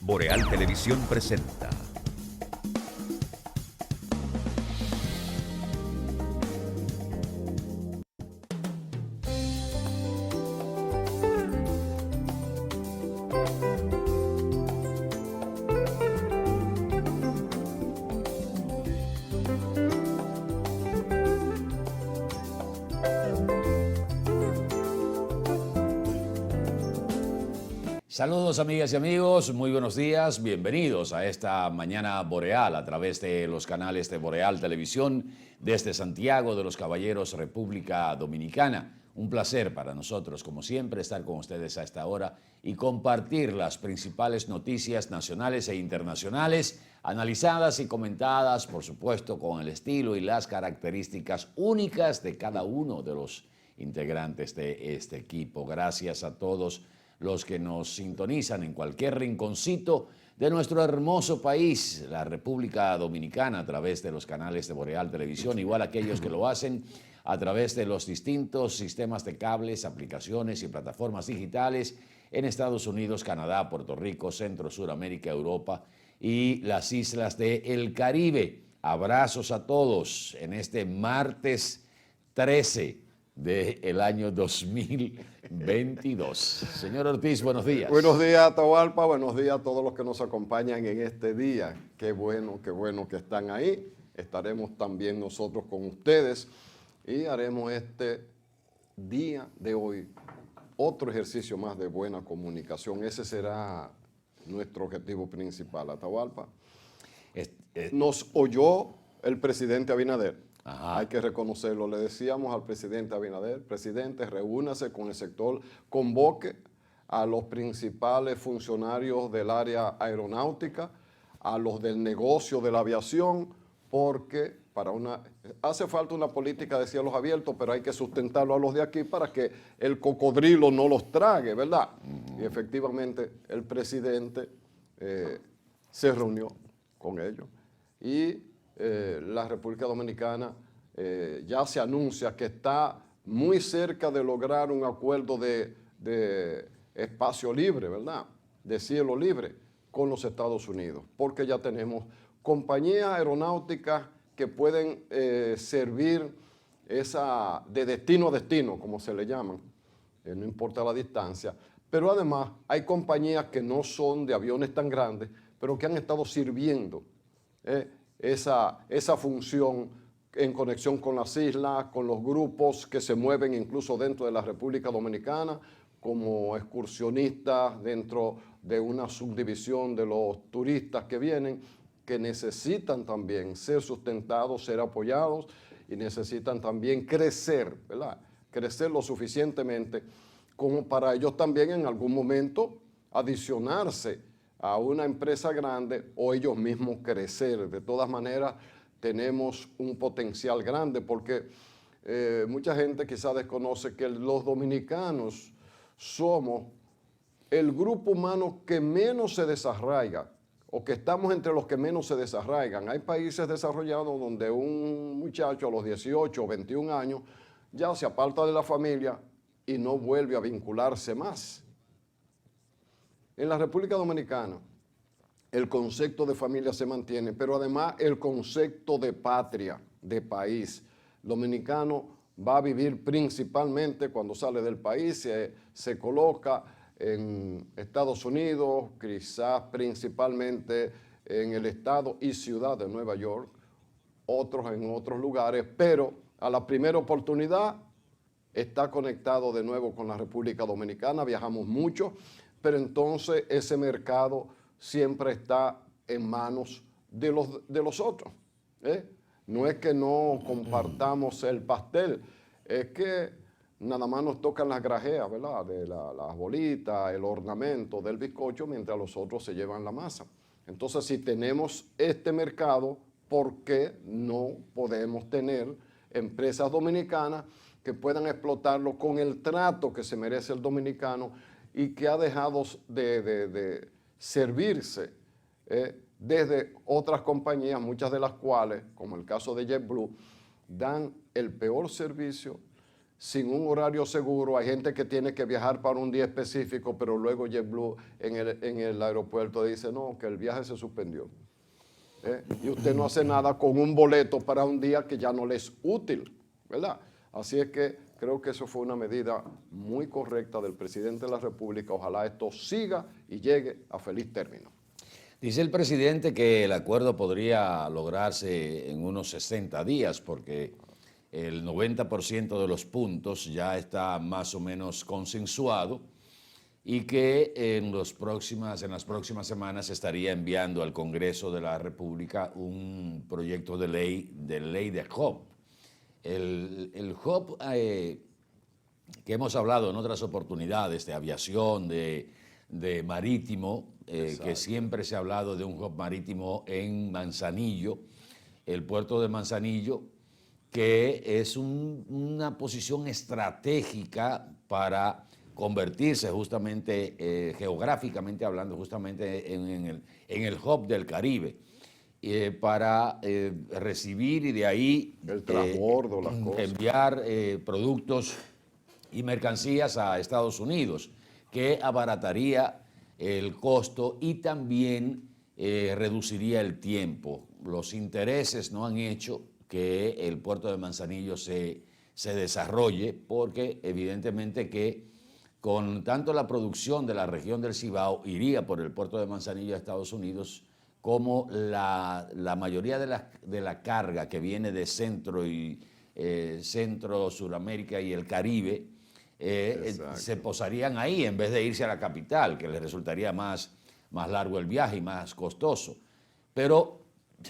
Boreal Televisión presenta. Saludos amigas y amigos, muy buenos días, bienvenidos a esta mañana boreal a través de los canales de Boreal Televisión desde Santiago de los Caballeros, República Dominicana. Un placer para nosotros, como siempre, estar con ustedes a esta hora y compartir las principales noticias nacionales e internacionales, analizadas y comentadas, por supuesto, con el estilo y las características únicas de cada uno de los integrantes de este equipo. Gracias a todos los que nos sintonizan en cualquier rinconcito de nuestro hermoso país, la República Dominicana, a través de los canales de Boreal Televisión, igual aquellos que lo hacen a través de los distintos sistemas de cables, aplicaciones y plataformas digitales en Estados Unidos, Canadá, Puerto Rico, Centro, Suramérica, Europa y las islas del Caribe. Abrazos a todos en este martes 13 del año 2022. Señor Ortiz, buenos días. Buenos días, Atahualpa. Buenos días a todos los que nos acompañan en este día. Qué bueno que están ahí. Estaremos también nosotros con ustedes y haremos este día de hoy otro ejercicio más de buena comunicación. Ese será nuestro objetivo principal, Atahualpa. Nos oyó el presidente Abinader. Ajá. Hay que reconocerlo. Le decíamos al presidente Abinader: presidente, reúnase con el sector, convoque a los principales funcionarios del área aeronáutica, a los del negocio de la aviación, porque hace falta una política de cielos abiertos, pero hay que sustentarlo a los de aquí para que el cocodrilo no los trague, ¿verdad? Y efectivamente el presidente se reunió con ellos y la República Dominicana ya se anuncia que está muy cerca de lograr un acuerdo de espacio libre, ¿verdad? De cielo libre con los Estados Unidos, porque ya tenemos compañías aeronáuticas que pueden servir de destino a destino, como se le llaman, no importa la distancia, pero además hay compañías que no son de aviones tan grandes, pero que han estado sirviendo esa función en conexión con las islas, con los grupos que se mueven incluso dentro de la República Dominicana, como excursionistas dentro de una subdivisión de los turistas que vienen, que necesitan también ser sustentados, ser apoyados y necesitan también crecer, ¿verdad? Crecer lo suficientemente como para ellos también en algún momento adicionarse a una empresa grande o ellos mismos crecer. De todas maneras, tenemos un potencial grande porque mucha gente quizá desconoce que los dominicanos somos el grupo humano que menos se desarraiga o que estamos entre los que menos se desarraigan. Hay países desarrollados donde un muchacho a los 18 o 21 años ya se aparta de la familia y no vuelve a vincularse más. En la República Dominicana el concepto de familia se mantiene, pero además el concepto de patria, de país. El dominicano va a vivir principalmente cuando sale del país, se coloca en Estados Unidos, quizás principalmente en el estado y ciudad de Nueva York, otros en otros lugares, pero a la primera oportunidad está conectado de nuevo con la República Dominicana, viajamos mucho, pero entonces ese mercado siempre está en manos de los otros. No es que no compartamos el pastel, es que nada más nos tocan las grajeas, ¿verdad? De las bolitas, el ornamento del bizcocho, mientras los otros se llevan la masa. Entonces, si tenemos este mercado, ¿por qué no podemos tener empresas dominicanas que puedan explotarlo con el trato que se merece el dominicano y que ha dejado de servirse desde otras compañías, muchas de las cuales, como el caso de JetBlue, dan el peor servicio, sin un horario seguro. Hay gente que tiene que viajar para un día específico, pero luego JetBlue en el aeropuerto dice, no, que el viaje se suspendió. Y usted no hace nada con un boleto para un día que ya no le es útil, ¿verdad? Así es que creo que eso fue una medida muy correcta del presidente de la República. Ojalá esto siga y llegue a feliz término. Dice el presidente que el acuerdo podría lograrse en unos 60 días porque el 90% de los puntos ya está más o menos consensuado y que en las próximas semanas se estaría enviando al Congreso de la República un proyecto de ley de HOP. El HOP que hemos hablado en otras oportunidades de aviación, de marítimo, que siempre se ha hablado de un hub marítimo en Manzanillo, el puerto de Manzanillo, que es una posición estratégica para convertirse justamente, geográficamente hablando, justamente en el hub del Caribe, para recibir y de ahí el transbordo, las cosas. Enviar productos y mercancías a Estados Unidos, que abarataría el costo y también reduciría el tiempo. Los intereses no han hecho que el puerto de Manzanillo se desarrolle, porque evidentemente que con tanto la producción de la región del Cibao iría por el puerto de Manzanillo a Estados Unidos, como la mayoría de la carga que viene de Centro, Suramérica y el Caribe, se posarían ahí en vez de irse a la capital, que les resultaría más largo el viaje y más costoso. Pero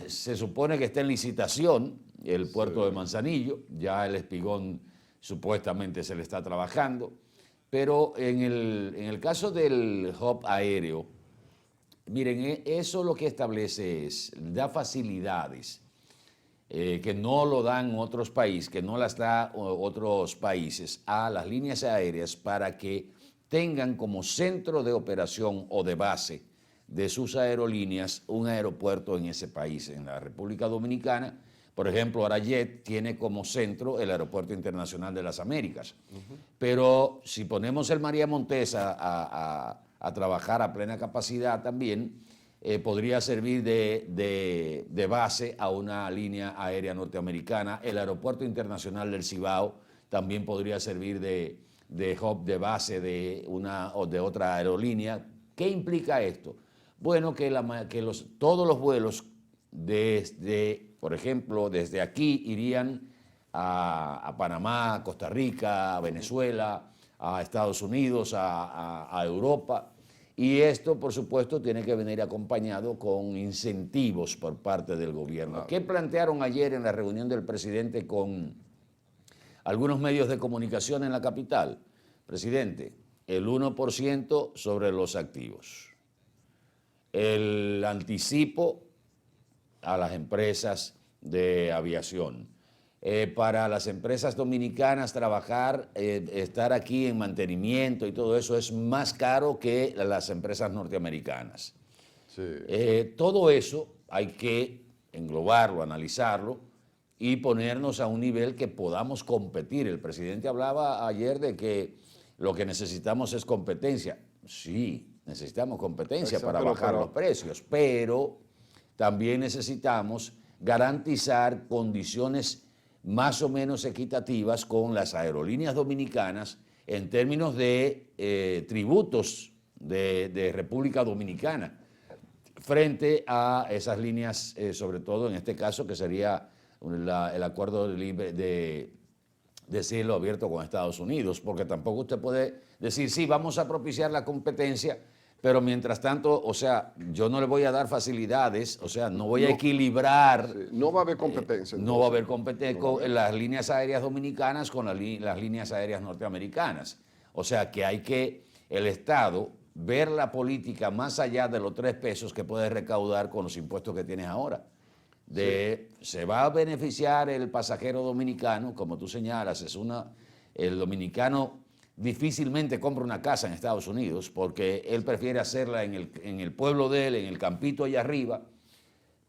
se supone que está en licitación el puerto de Manzanillo, ya el Espigón supuestamente se le está trabajando, pero en el caso del hub aéreo, miren, eso lo que establece da facilidades que no lo dan otros países, que no las da otros países a las líneas aéreas para que tengan como centro de operación o de base de sus aerolíneas un aeropuerto en ese país. En la República Dominicana, por ejemplo, Arayet tiene como centro el Aeropuerto Internacional de las Américas. Pero si ponemos el María Montesa a trabajar a plena capacidad también, podría servir de base a una línea aérea norteamericana. El Aeropuerto Internacional del Cibao también podría servir de hub, de base de una o de otra aerolínea. ¿Qué implica esto? Bueno, que todos los vuelos por ejemplo, desde aquí irían a Panamá, a Costa Rica, a Venezuela, a Estados Unidos, a Europa. Y esto, por supuesto, tiene que venir acompañado con incentivos por parte del gobierno. Claro. ¿Qué plantearon ayer en la reunión del presidente con algunos medios de comunicación en la capital? Presidente, el 1% sobre los activos. El anticipo a las empresas de aviación. Para las empresas dominicanas trabajar, estar aquí en mantenimiento y todo eso es más caro que las empresas norteamericanas. Sí. Todo eso hay que englobarlo, analizarlo y ponernos a un nivel que podamos competir. El presidente hablaba ayer de que lo que necesitamos es competencia. Sí, necesitamos competencia para bajar los precios, pero también necesitamos garantizar condiciones más o menos equitativas con las aerolíneas dominicanas en términos de tributos de República Dominicana frente a esas líneas, sobre todo en este caso que sería el acuerdo de cielo abierto con Estados Unidos, porque tampoco usted puede decir, sí, vamos a propiciar la competencia, pero mientras tanto, o sea, yo no le voy a dar facilidades, o sea, no voy a equilibrar. Sí, no va a haber competencia. No va a haber competencia con las líneas aéreas dominicanas con las líneas aéreas norteamericanas. O sea, que hay que, el Estado, ver la política más allá de los 3 pesos que puede recaudar con los impuestos que tienes ahora. Se va a beneficiar el pasajero dominicano, como tú señalas, el dominicano difícilmente compra una casa en Estados Unidos porque él prefiere hacerla en el pueblo de él, en el campito allá arriba,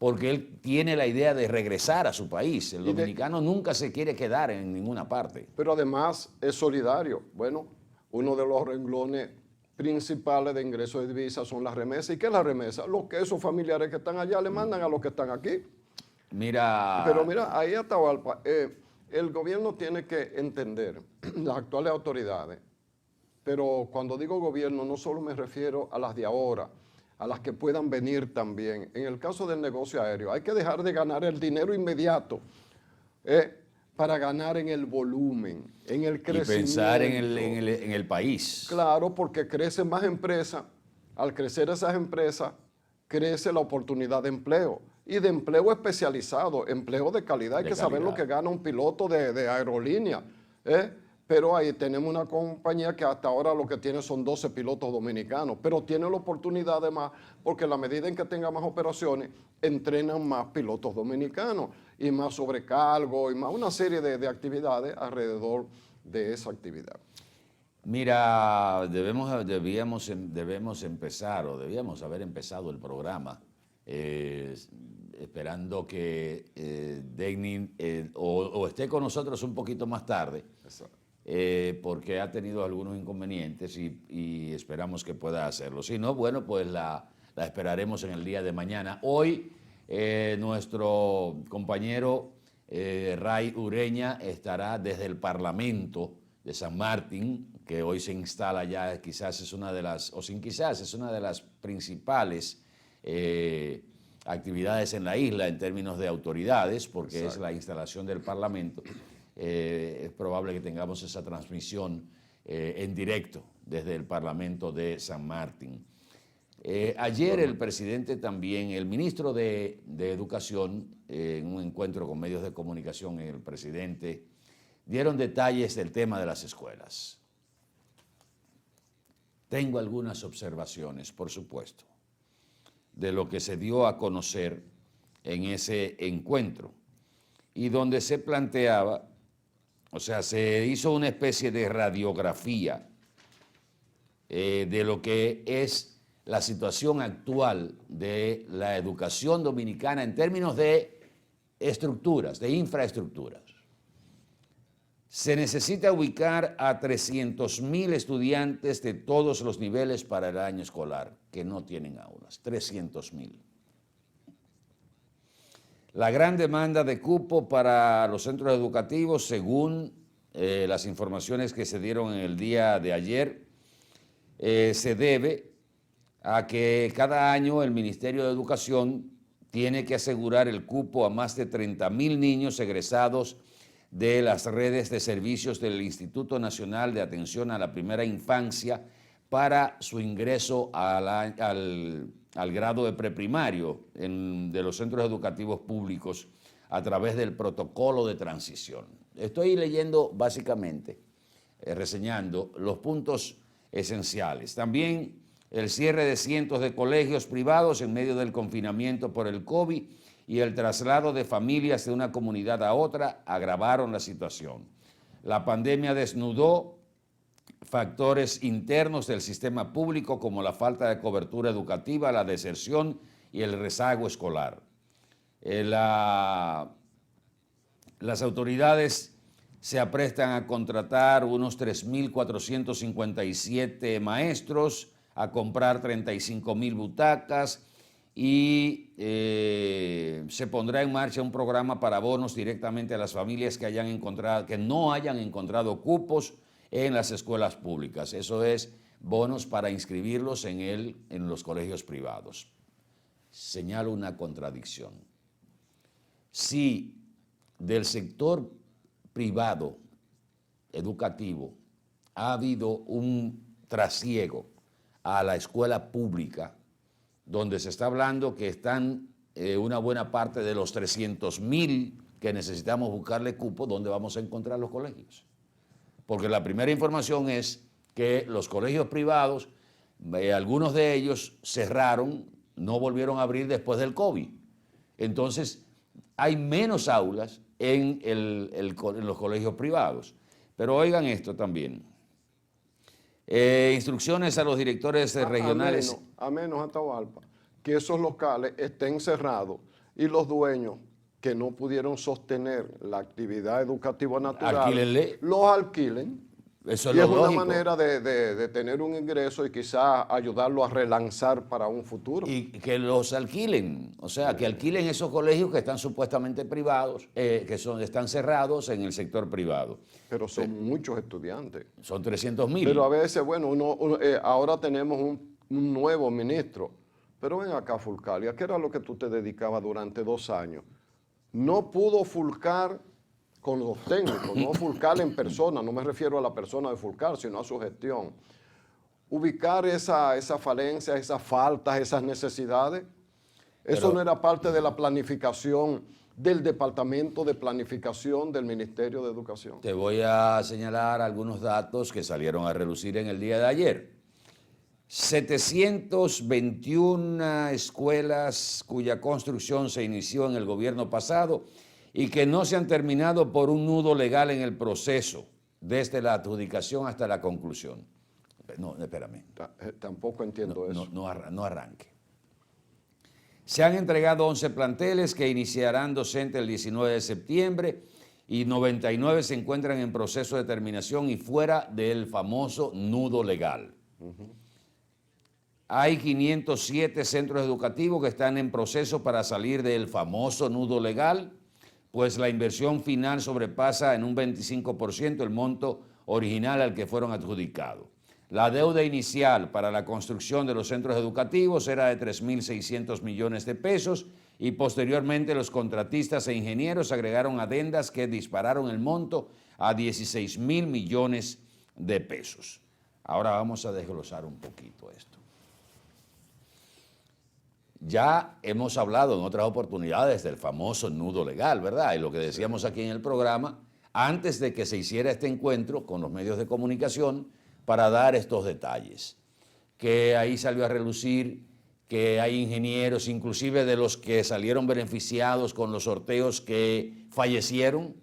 porque él tiene la idea de regresar a su país. El Y de- dominicano nunca se quiere quedar en ninguna parte. Pero además es solidario. Bueno, uno de los renglones principales de ingresos de divisas son las remesas. ¿Y qué es la remesa? Los que esos familiares que están allá le mandan a los que están aquí. Mira, Pero mira, ahí Atahualpa, el gobierno tiene que entender, las actuales autoridades, pero cuando digo gobierno no solo me refiero a las de ahora, a las que puedan venir también. En el caso del negocio aéreo, hay que dejar de ganar el dinero inmediato para ganar en el volumen, en el y crecimiento. pensar en el país. Claro, porque crecen más empresas. Al crecer esas empresas, crece la oportunidad de empleo. Y de empleo especializado, empleo de calidad. Hay De que saber calidad. lo que gana un piloto de aerolínea. Pero ahí tenemos una compañía que hasta ahora lo que tiene son 12 pilotos dominicanos, pero tiene la oportunidad de más, porque en la medida en que tenga más operaciones, entrenan más pilotos dominicanos y más sobrecargo y más una serie de actividades alrededor de esa actividad. Mira, debemos empezar, o debíamos haber empezado el programa, esperando que Degnin o esté con nosotros un poquito más tarde, porque ha tenido algunos inconvenientes y esperamos que pueda hacerlo. Si no, bueno, pues la esperaremos en el día de mañana. Hoy nuestro compañero Ray Ureña estará desde el Parlamento de San Martín, que hoy se instala ya, quizás es una de las, o sin quizás, es una de las principales actividades en la isla en términos de autoridades, porque Exacto. es la instalación del Parlamento. Es probable que tengamos esa transmisión en directo desde el Parlamento de San Martín. Ayer el presidente también, el ministro de Educación, en un encuentro con medios de comunicación, el presidente dieron detalles del tema de las escuelas. Tengo algunas observaciones, por supuesto, de lo que se dio a conocer en ese encuentro y donde se planteaba, o sea, se hizo una especie de radiografía de lo que es la situación actual de la educación dominicana en términos de estructuras, de infraestructuras. Se necesita ubicar a 300.000 estudiantes de todos los niveles para el año escolar que no tienen aulas, 300.000. La gran demanda de cupo para los centros educativos, según las informaciones que se dieron en el día de ayer, se debe a que cada año el Ministerio de Educación tiene que asegurar el cupo a más de 30.000 niños egresados de las redes de servicios del Instituto Nacional de Atención a la Primera Infancia para su ingreso al grado de preprimario de los centros educativos públicos a través del protocolo de transición. Estoy leyendo básicamente, reseñando los puntos esenciales. También el cierre de cientos de colegios privados en medio del confinamiento por el COVID y el traslado de familias de una comunidad a otra agravaron la situación. La pandemia desnudó factores internos del sistema público como la falta de cobertura educativa, la deserción y el rezago escolar. Las autoridades se aprestan a contratar unos 3.457 maestros, a comprar 35.000 butacas y se pondrá en marcha un programa para bonos directamente a las familias que no hayan encontrado cupos en las escuelas públicas. Eso es, bonos para inscribirlos en los colegios privados. Señalo una contradicción. Si del sector privado educativo ha habido un trasiego a la escuela pública, donde se está hablando que están una buena parte de los 300.000 que necesitamos buscarle cupo, ¿dónde vamos a encontrar los colegios? Porque la primera información es que los colegios privados, algunos de ellos cerraron, no volvieron a abrir después del COVID. Entonces, hay menos aulas en los colegios privados. Pero oigan esto también. Instrucciones a los directores regionales. A menos Atahualpa, que esos locales estén cerrados y los dueños que no pudieron sostener la actividad educativa natural, Alquílenle. los alquilen. Eso es Y lo es una lógico. manera de tener un ingreso y quizás ayudarlo a relanzar para un futuro. Y que los alquilen, o sea, que alquilen esos colegios que están supuestamente privados, están cerrados en el sector privado. Pero son muchos estudiantes. Son 300.000. Pero a veces, bueno, ahora tenemos un nuevo ministro. Pero ven acá, Fulcalia, ¿qué era lo que tú te dedicabas durante 2 años? No pudo Fulcar con los técnicos, no Fulcar en persona, no me refiero a la persona de Fulcar, sino a su gestión. Ubicar esa falencia, esas faltas, esas necesidades, eso no era parte de la planificación del Departamento de Planificación del Ministerio de Educación. Te voy a señalar algunos datos que salieron a relucir en el día de ayer. 721 escuelas cuya construcción se inició en el gobierno pasado y que no se han terminado por un nudo legal en el proceso, desde la adjudicación hasta la conclusión. No, espérame. Tampoco entiendo eso. No arranque. Se han entregado 11 planteles que iniciarán docente el 19 de septiembre y 99 se encuentran en proceso de terminación y fuera del famoso nudo legal. Hay 507 centros educativos que están en proceso para salir del famoso nudo legal, pues la inversión final sobrepasa en un 25% el monto original al que fueron adjudicados. La deuda inicial para la construcción de los centros educativos era de 3.600 millones de pesos y posteriormente los contratistas e ingenieros agregaron adendas que dispararon el monto a 16.000 millones de pesos. Ahora vamos a desglosar un poquito esto. Ya hemos hablado en otras oportunidades del famoso nudo legal, ¿verdad? Y lo que decíamos aquí en el programa, antes de que se hiciera este encuentro con los medios de comunicación para dar estos detalles. Que ahí salió a relucir que hay ingenieros, inclusive de los que salieron beneficiados con los sorteos, que fallecieron,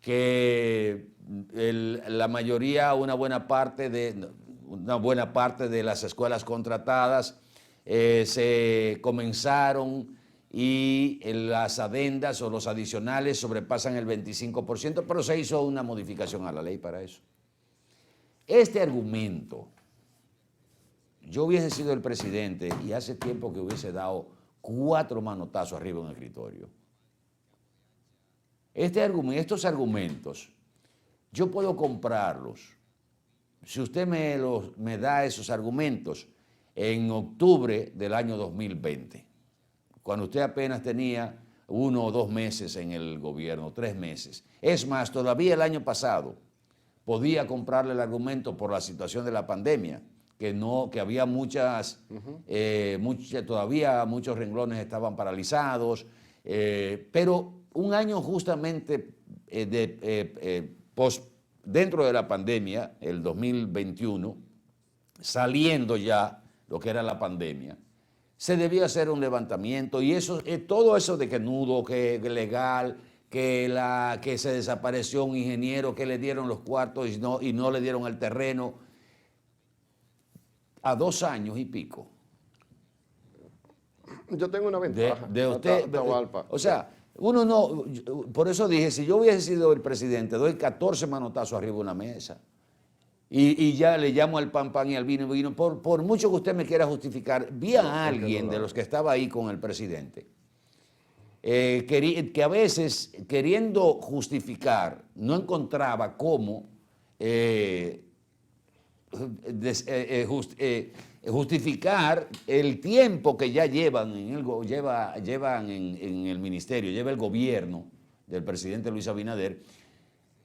que la mayoría, una buena parte de las escuelas contratadas se comenzaron y las adendas o los adicionales sobrepasan el 25%, pero se hizo una modificación a la ley para eso. Este argumento, yo hubiese sido el presidente y hace tiempo que hubiese dado 4 manotazos arriba en el escritorio. Estos argumentos, yo puedo comprarlos. Si usted me da esos argumentos en octubre del año 2020, cuando usted apenas tenía 1 o 2 meses en el gobierno, 3 meses. Es más, todavía el año pasado podía comprarle el argumento por la situación de la pandemia, que había todavía muchos renglones estaban paralizados, pero un año justamente dentro de la pandemia, el 2021, saliendo ya lo que era la pandemia, se debía hacer un levantamiento y todo eso de que nudo, que legal, que se desapareció un ingeniero, que le dieron los cuartos y no le dieron el terreno, a 2 años y pico. Yo tengo una ventaja. De usted, Atahualpa. o sea, uno no, por eso dije, si yo hubiese sido el presidente, doy 14 manotazos arriba de una mesa. Y ya le llamo al pan y al vino. Por mucho que usted me quiera justificar, vi a alguien de los que estaba ahí con el presidente, que a veces, queriendo justificar, no encontraba cómo justificar el tiempo que ya llevan en el ministerio, lleva el gobierno del presidente Luis Abinader,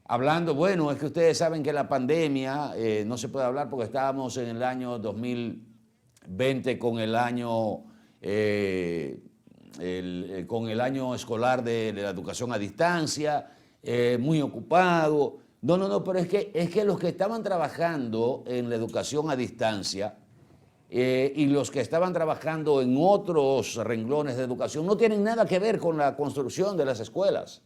hablando, bueno, es que ustedes saben que la pandemia, no se puede hablar porque estábamos en el año 2020 con el año escolar de la educación a distancia, muy ocupado. No, pero es que los que estaban trabajando en la educación a distancia y los que estaban trabajando en otros renglones de educación no tienen nada que ver con la construcción de las escuelas.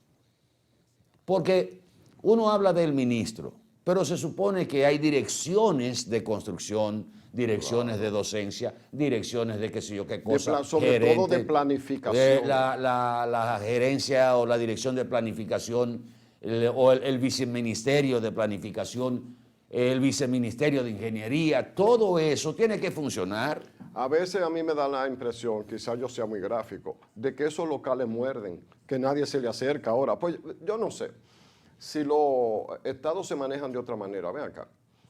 Porque uno habla del ministro, pero se supone que hay direcciones de construcción, direcciones de docencia, direcciones de qué sé yo qué cosa, sobre todo de planificación. La gerencia o la dirección de planificación, o el viceministerio de planificación, el viceministerio de ingeniería, todo eso tiene que funcionar. A veces a mí me da la impresión, quizás yo sea muy gráfico, de que esos locales muerden, que nadie se le acerca ahora. Pues yo no sé si los estados se manejan de otra manera. Ven acá,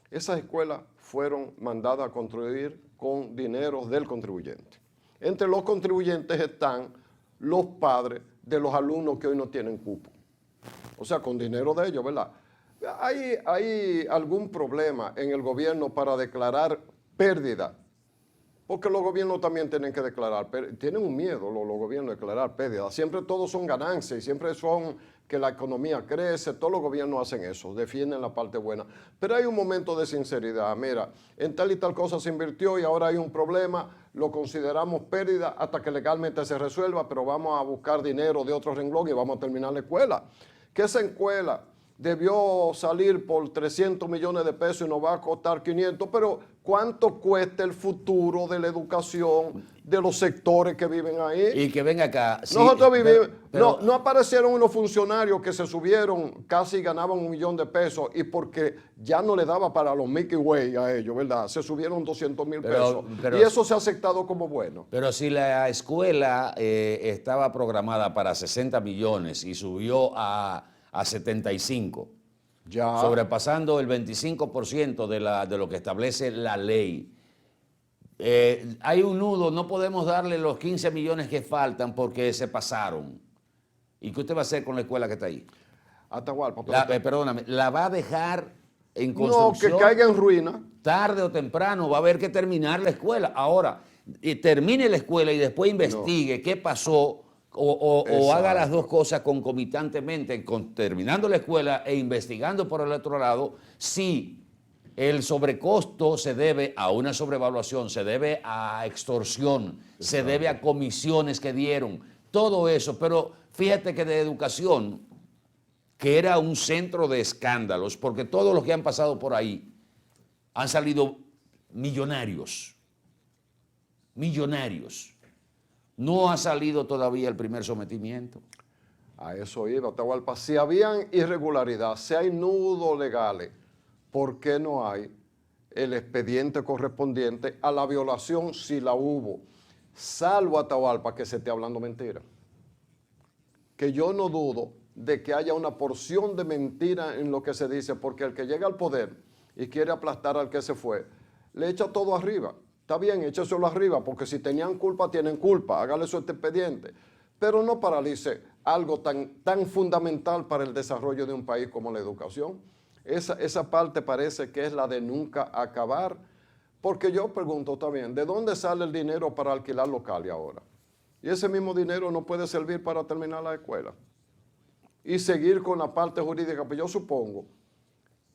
esas escuelas fueron mandadas a construir con dinero del contribuyente. Entre los contribuyentes están los padres de los alumnos que hoy no tienen cupo. O sea, con dinero de ellos, ¿verdad? ¿Hay algún problema en el gobierno para declarar pérdida? Porque los gobiernos también tienen que declarar, tienen un miedo los gobiernos de declarar pérdida. Siempre todos son ganancias y siempre son que la economía crece, todos los gobiernos hacen eso, defienden la parte buena. Pero hay un momento de sinceridad, mira, en tal y tal cosa se invirtió y ahora hay un problema, lo consideramos pérdida hasta que legalmente se resuelva, pero vamos a buscar dinero de otro renglón y vamos a terminar la escuela. Que esa escuela debió salir por 300 millones de pesos y nos va a costar 500, pero ¿cuánto cuesta el futuro de la educación de los sectores que viven ahí? Y que ven acá. Nosotros vivimos, no aparecieron unos funcionarios que se subieron, casi ganaban 1 millón de pesos y porque ya no le daba para los Mickey Way a ellos, ¿verdad? Se subieron 200,000 pesos y eso se ha aceptado como bueno. Pero si la escuela estaba programada para 60 millones y subió a 75, ya, sobrepasando el 25% de lo que establece la ley. Hay un nudo, no podemos darle los 15 millones que faltan porque se pasaron. ¿Y qué usted va a hacer con la escuela que está ahí? Atahualpa, perdóname, ¿la va a dejar en construcción? No, que caiga en ruina. Tarde o temprano va a haber que terminar la escuela. Ahora, termine la escuela y después investigue qué pasó. O haga las dos cosas concomitantemente, terminando la escuela e investigando por el otro lado, si el sobrecosto se debe a una sobrevaluación, se debe a extorsión, se debe a comisiones que dieron, todo eso. Pero fíjate que de educación, que era un centro de escándalos, porque todos los que han pasado por ahí han salido millonarios. No ha salido todavía el primer sometimiento. A eso iba, Atahualpa. Si habían irregularidad, si hay nudos legales, ¿por qué no hay el expediente correspondiente a la violación si la hubo? Salvo, Atahualpa, que se esté hablando mentira. Que yo no dudo de que haya una porción de mentira en lo que se dice, porque el que llega al poder y quiere aplastar al que se fue, le echa todo arriba. Está bien, écheselo arriba, porque si tenían culpa, tienen culpa. Hágale su expediente. Pero no paralice algo tan fundamental para el desarrollo de un país como la educación. Esa parte parece que es la de nunca acabar. Porque yo pregunto también, ¿de dónde sale el dinero para alquilar locales ahora? Y ese mismo dinero no puede servir para terminar la escuela. Y seguir con la parte jurídica. Pues yo supongo,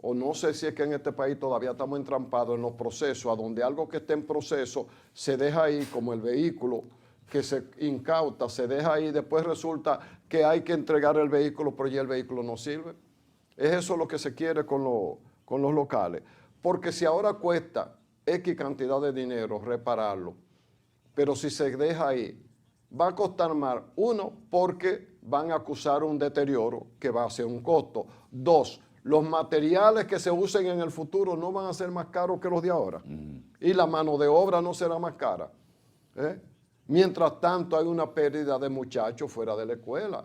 o no sé si es que en este país todavía estamos entrampados en los procesos, a donde algo que esté en proceso se deja ahí, como el vehículo que se incauta, se deja ahí, después resulta que hay que entregar el vehículo, pero ya el vehículo no sirve. Es eso lo que se quiere con los locales. Porque si ahora cuesta X cantidad de dinero repararlo, pero si se deja ahí, va a costar más. Uno, porque van a acusar un deterioro que va a ser un costo. Dos, los materiales que se usen en el futuro no van a ser más caros que los de ahora. Y la mano de obra no será más cara. Mientras tanto, hay una pérdida de muchachos fuera de la escuela.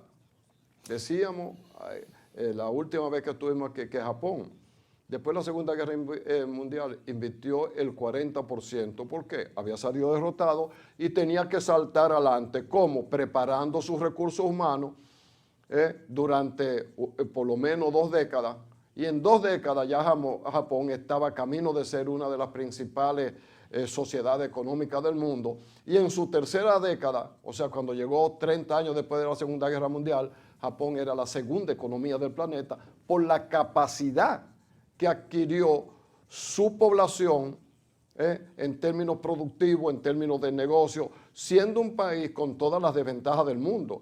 Decíamos, la última vez que estuvimos aquí, que Japón, después de la Segunda Guerra Mundial, invirtió el 40%. ¿Por qué? Había salido derrotado y tenía que saltar adelante. ¿Cómo? Preparando sus recursos humanos durante por lo menos 2 décadas, y en 2 décadas ya Japón estaba camino de ser una de las principales sociedades económicas del mundo, y en su tercera década, o sea, cuando llegó 30 años después de la Segunda Guerra Mundial, Japón era la segunda economía del planeta por la capacidad que adquirió su población en términos productivos, en términos de negocio, siendo un país con todas las desventajas del mundo.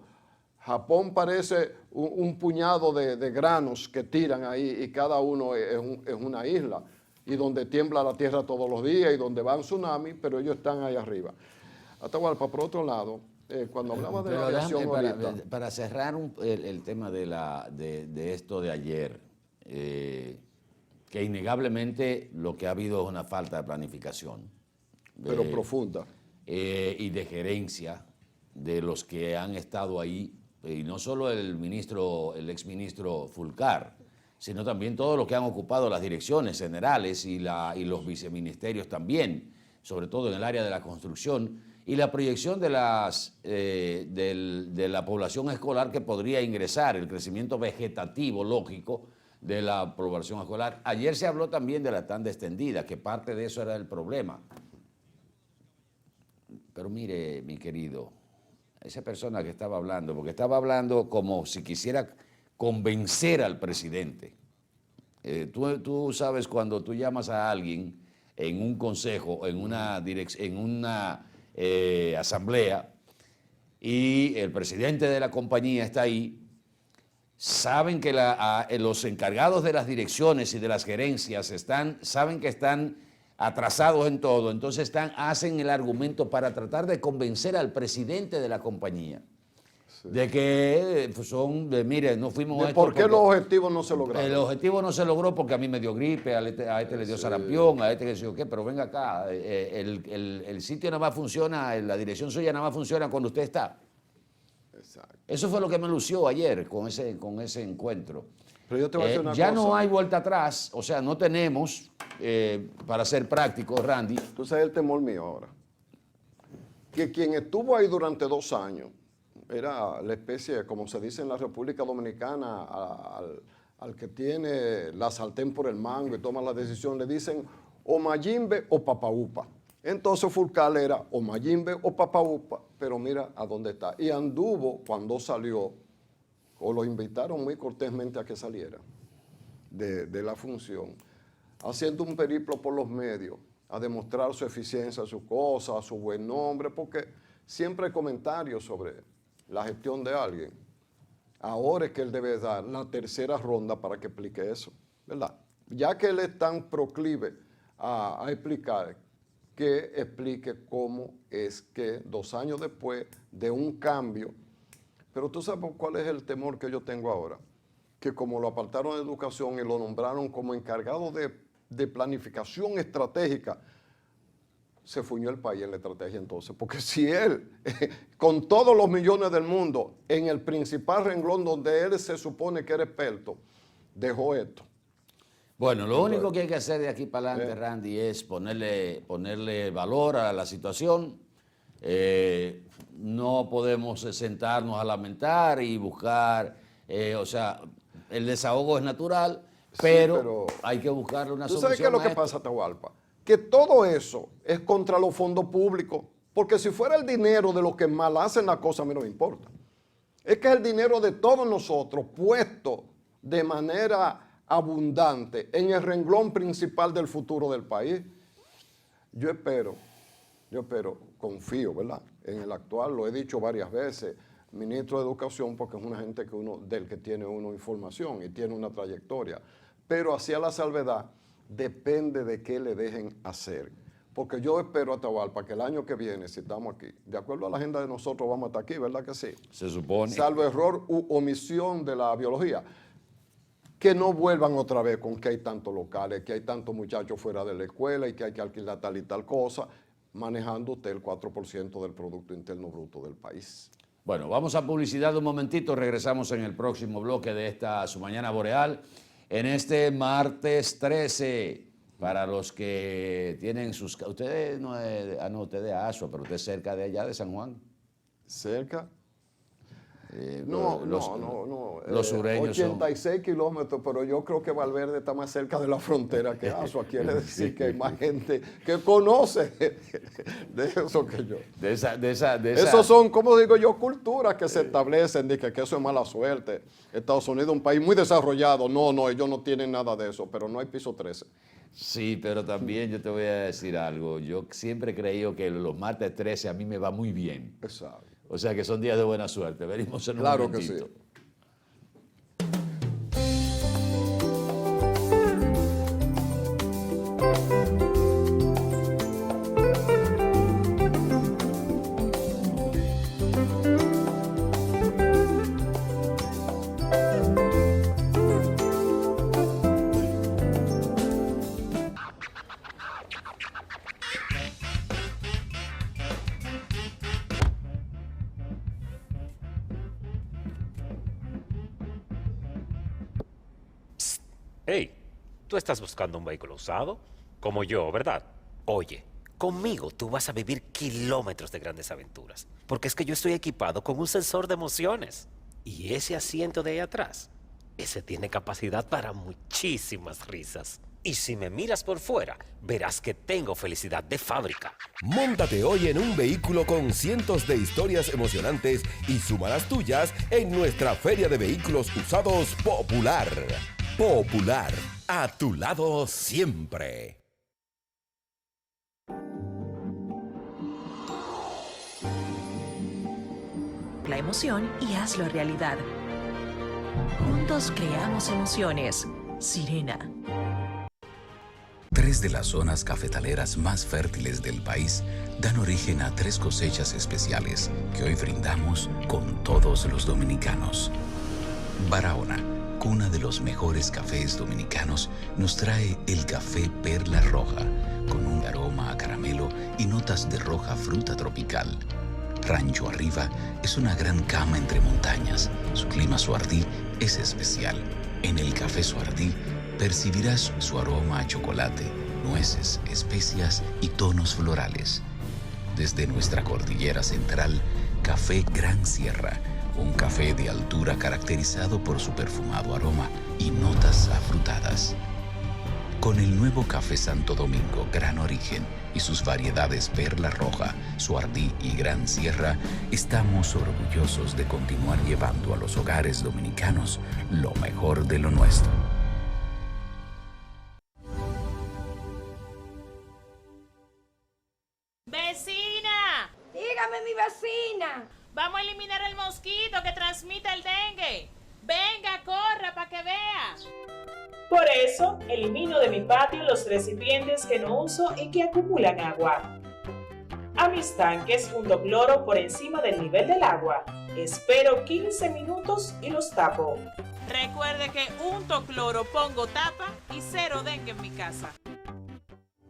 Japón parece un puñado de granos que tiran ahí y cada uno es una isla. y donde tiembla la tierra todos los días y donde van tsunamis, pero ellos están ahí arriba. Atahualpa, por otro lado, cuando hablaba de la aviación ahorita... Para cerrar el tema de esto de ayer, que innegablemente lo que ha habido es una falta de planificación. Pero profunda. Y de gerencia de los que han estado ahí, y no solo el exministro Fulcar, sino también todos los que han ocupado las direcciones generales y los viceministerios también, sobre todo en el área de la construcción, y la proyección de la población escolar que podría ingresar, el crecimiento vegetativo lógico de la población escolar. Ayer se habló también de la tanda extendida, que parte de eso era el problema. Pero mire, mi querido, esa persona que estaba hablando, porque estaba hablando como si quisiera convencer al presidente. Tú sabes, cuando tú llamas a alguien en un consejo, en una asamblea, y el presidente de la compañía está ahí, saben que los encargados de las direcciones y de las gerencias saben que están atrasados en todo, entonces hacen el argumento para tratar de convencer al presidente de la compañía. Sí. De que mire, no fuimos a esto. ¿Por qué los objetivos no se lograron? El objetivo no se logró porque a mí me dio gripe, a este le dio sarampión, a este que sé yo qué, pero venga acá, el sitio nada más funciona, la dirección suya nada más funciona cuando usted está. Exacto. Eso fue lo que me lució ayer con ese encuentro. Pero yo te voy a decir una ya cosa. No hay vuelta atrás, o sea, no tenemos, para ser práctico, Randy. Tú sabes el temor mío ahora. Que quien estuvo ahí durante 2 años era la especie, como se dice en la República Dominicana, al que tiene la sartén por el mango y toma la decisión, le dicen o Mayimbe o Papaupa. Entonces Fulcar era o Mayimbe o Papaupa, pero mira a dónde está. Y anduvo cuando salió, o lo invitaron muy cortésmente a que saliera de la función, haciendo un periplo por los medios, a demostrar su eficiencia, su cosa, su buen nombre, porque siempre hay comentarios sobre la gestión de alguien. Ahora es que él debe dar la tercera ronda para que explique eso, ¿verdad? Ya que él es tan proclive a explicar, que explique cómo es que 2 años después de un cambio. Pero tú sabes cuál es el temor que yo tengo ahora, que como lo apartaron de educación y lo nombraron como encargado de planificación estratégica, se fuñó el país en la estrategia entonces. Porque si él, con todos los millones del mundo, en el principal renglón donde él se supone que era experto, dejó esto. Bueno, lo único que hay que hacer de aquí para adelante, Randy, es ponerle valor a la situación. No podemos sentarnos a lamentar y buscar, o sea, el desahogo es natural, pero hay que buscarle una solución. ¿Tú sabes qué es lo que pasa, Atahualpa? Que todo eso es contra los fondos públicos, porque si fuera el dinero de los que mal hacen la cosa, a mí no me importa. Es que es el dinero de todos nosotros puesto de manera abundante en el renglón principal del futuro del país. Yo espero, confío, ¿verdad?, en el actual, lo he dicho varias veces, ministro de Educación, porque es una gente del que tiene uno información y tiene una trayectoria, pero hacia la salvedad, depende de qué le dejen hacer. Porque yo espero, Atahualpa, que el año que viene, si estamos aquí, de acuerdo a la agenda de nosotros, vamos a estar aquí, ¿verdad que sí? Se supone. Salvo error u omisión de la biología. Que no vuelvan otra vez con que hay tantos locales, que hay tantos muchachos fuera de la escuela y que hay que alquilar tal y tal cosa, manejando usted el 4% del Producto Interno Bruto del país. Bueno, vamos a publicidad un momentito, regresamos en el próximo bloque de esta Su Mañana Boreal, en este martes 13, para los que tienen sus... Ustedes no es... no, usted de Asua, pero usted es cerca de allá, de San Juan. ¿Cerca? No. Los sureños 86 kilómetros, pero yo creo que Valverde está más cerca de la frontera que Asua. Quiere decir que hay más gente que conoce de eso que yo. De esa. Esos son, como digo yo, culturas que se establecen, de que eso es mala suerte. Estados Unidos es un país muy desarrollado. No, ellos no tienen nada de eso, pero no hay piso 13. Sí, pero también yo te voy a decir algo. Yo siempre he creído que los martes 13 a mí me va muy bien. Exacto. O sea que son días de buena suerte. Venimos en un momentito. Claro que sí. Hey, tú estás buscando un vehículo usado, como yo, ¿verdad? Oye, conmigo tú vas a vivir kilómetros de grandes aventuras, porque es que yo estoy equipado con un sensor de emociones. Y ese asiento de ahí atrás, ese tiene capacidad para muchísimas risas. Y si me miras por fuera, verás que tengo felicidad de fábrica. Móntate hoy en un vehículo con cientos de historias emocionantes y suma las tuyas en nuestra Feria de Vehículos Usados Popular. Popular, a tu lado siempre. La emoción y hazlo realidad. Juntos creamos emociones. Sirena. 3 de las zonas cafetaleras más fértiles del país dan origen a 3 cosechas especiales que hoy brindamos con todos los dominicanos. Barahona, cuna de los mejores cafés dominicanos, nos trae el café Perla Roja, con un aroma a caramelo y notas de roja fruta tropical. Rancho Arriba es una gran cama entre montañas. Su clima Suardí es especial. En el café Suardí percibirás su aroma a chocolate, nueces, especias y tonos florales. Desde nuestra cordillera central, Café Gran Sierra, un café de altura caracterizado por su perfumado aroma y notas afrutadas. Con el nuevo Café Santo Domingo Gran Origen y sus variedades Perla Roja, Suardí y Gran Sierra, estamos orgullosos de continuar llevando a los hogares dominicanos lo mejor de lo nuestro. ¡Vecina! Dígame, mi vecina. Vamos a eliminar el mosquito que transmite el dengue. Venga, corra para que vea. Por eso, elimino de mi patio los recipientes que no uso y que acumulan agua. A mis tanques junto cloro por encima del nivel del agua. Espero 15 minutos y los tapo. Recuerde que unto cloro, pongo tapa y 0 dengue en mi casa.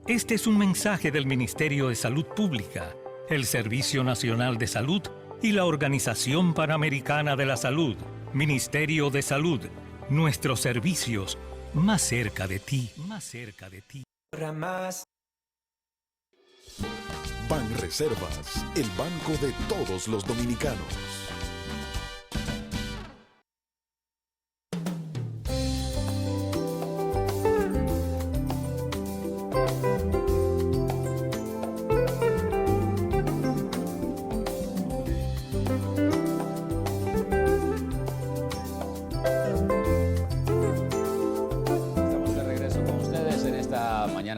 Este es un mensaje del Ministerio de Salud Pública, el Servicio Nacional de Salud y la Organización Panamericana de la Salud. Ministerio de Salud, nuestros servicios más cerca de ti, más cerca de ti. Banreservas, el banco de todos los dominicanos.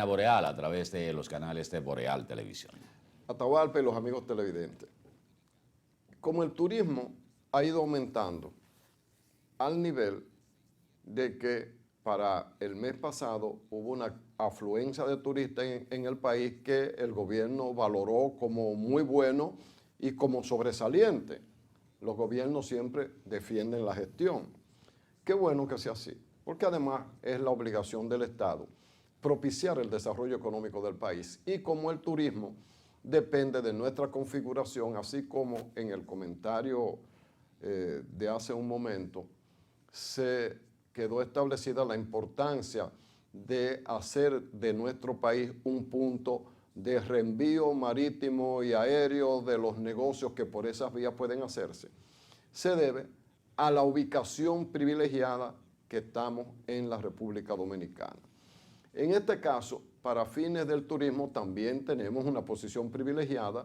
Boreal a través de los canales de Boreal Televisión. Atahualpa y los amigos televidentes, como el turismo ha ido aumentando al nivel de que para el mes pasado hubo una afluencia de turistas en el país que el gobierno valoró como muy bueno y como sobresaliente. Los gobiernos siempre defienden la gestión. Qué bueno que sea así, porque además es la obligación del Estado propiciar el desarrollo económico del país. Y como el turismo depende de nuestra configuración, así como en el comentario de hace un momento, se quedó establecida la importancia de hacer de nuestro país un punto de reenvío marítimo y aéreo de los negocios que por esas vías pueden hacerse, se debe a la ubicación privilegiada que estamos en la República Dominicana. En este caso, para fines del turismo también tenemos una posición privilegiada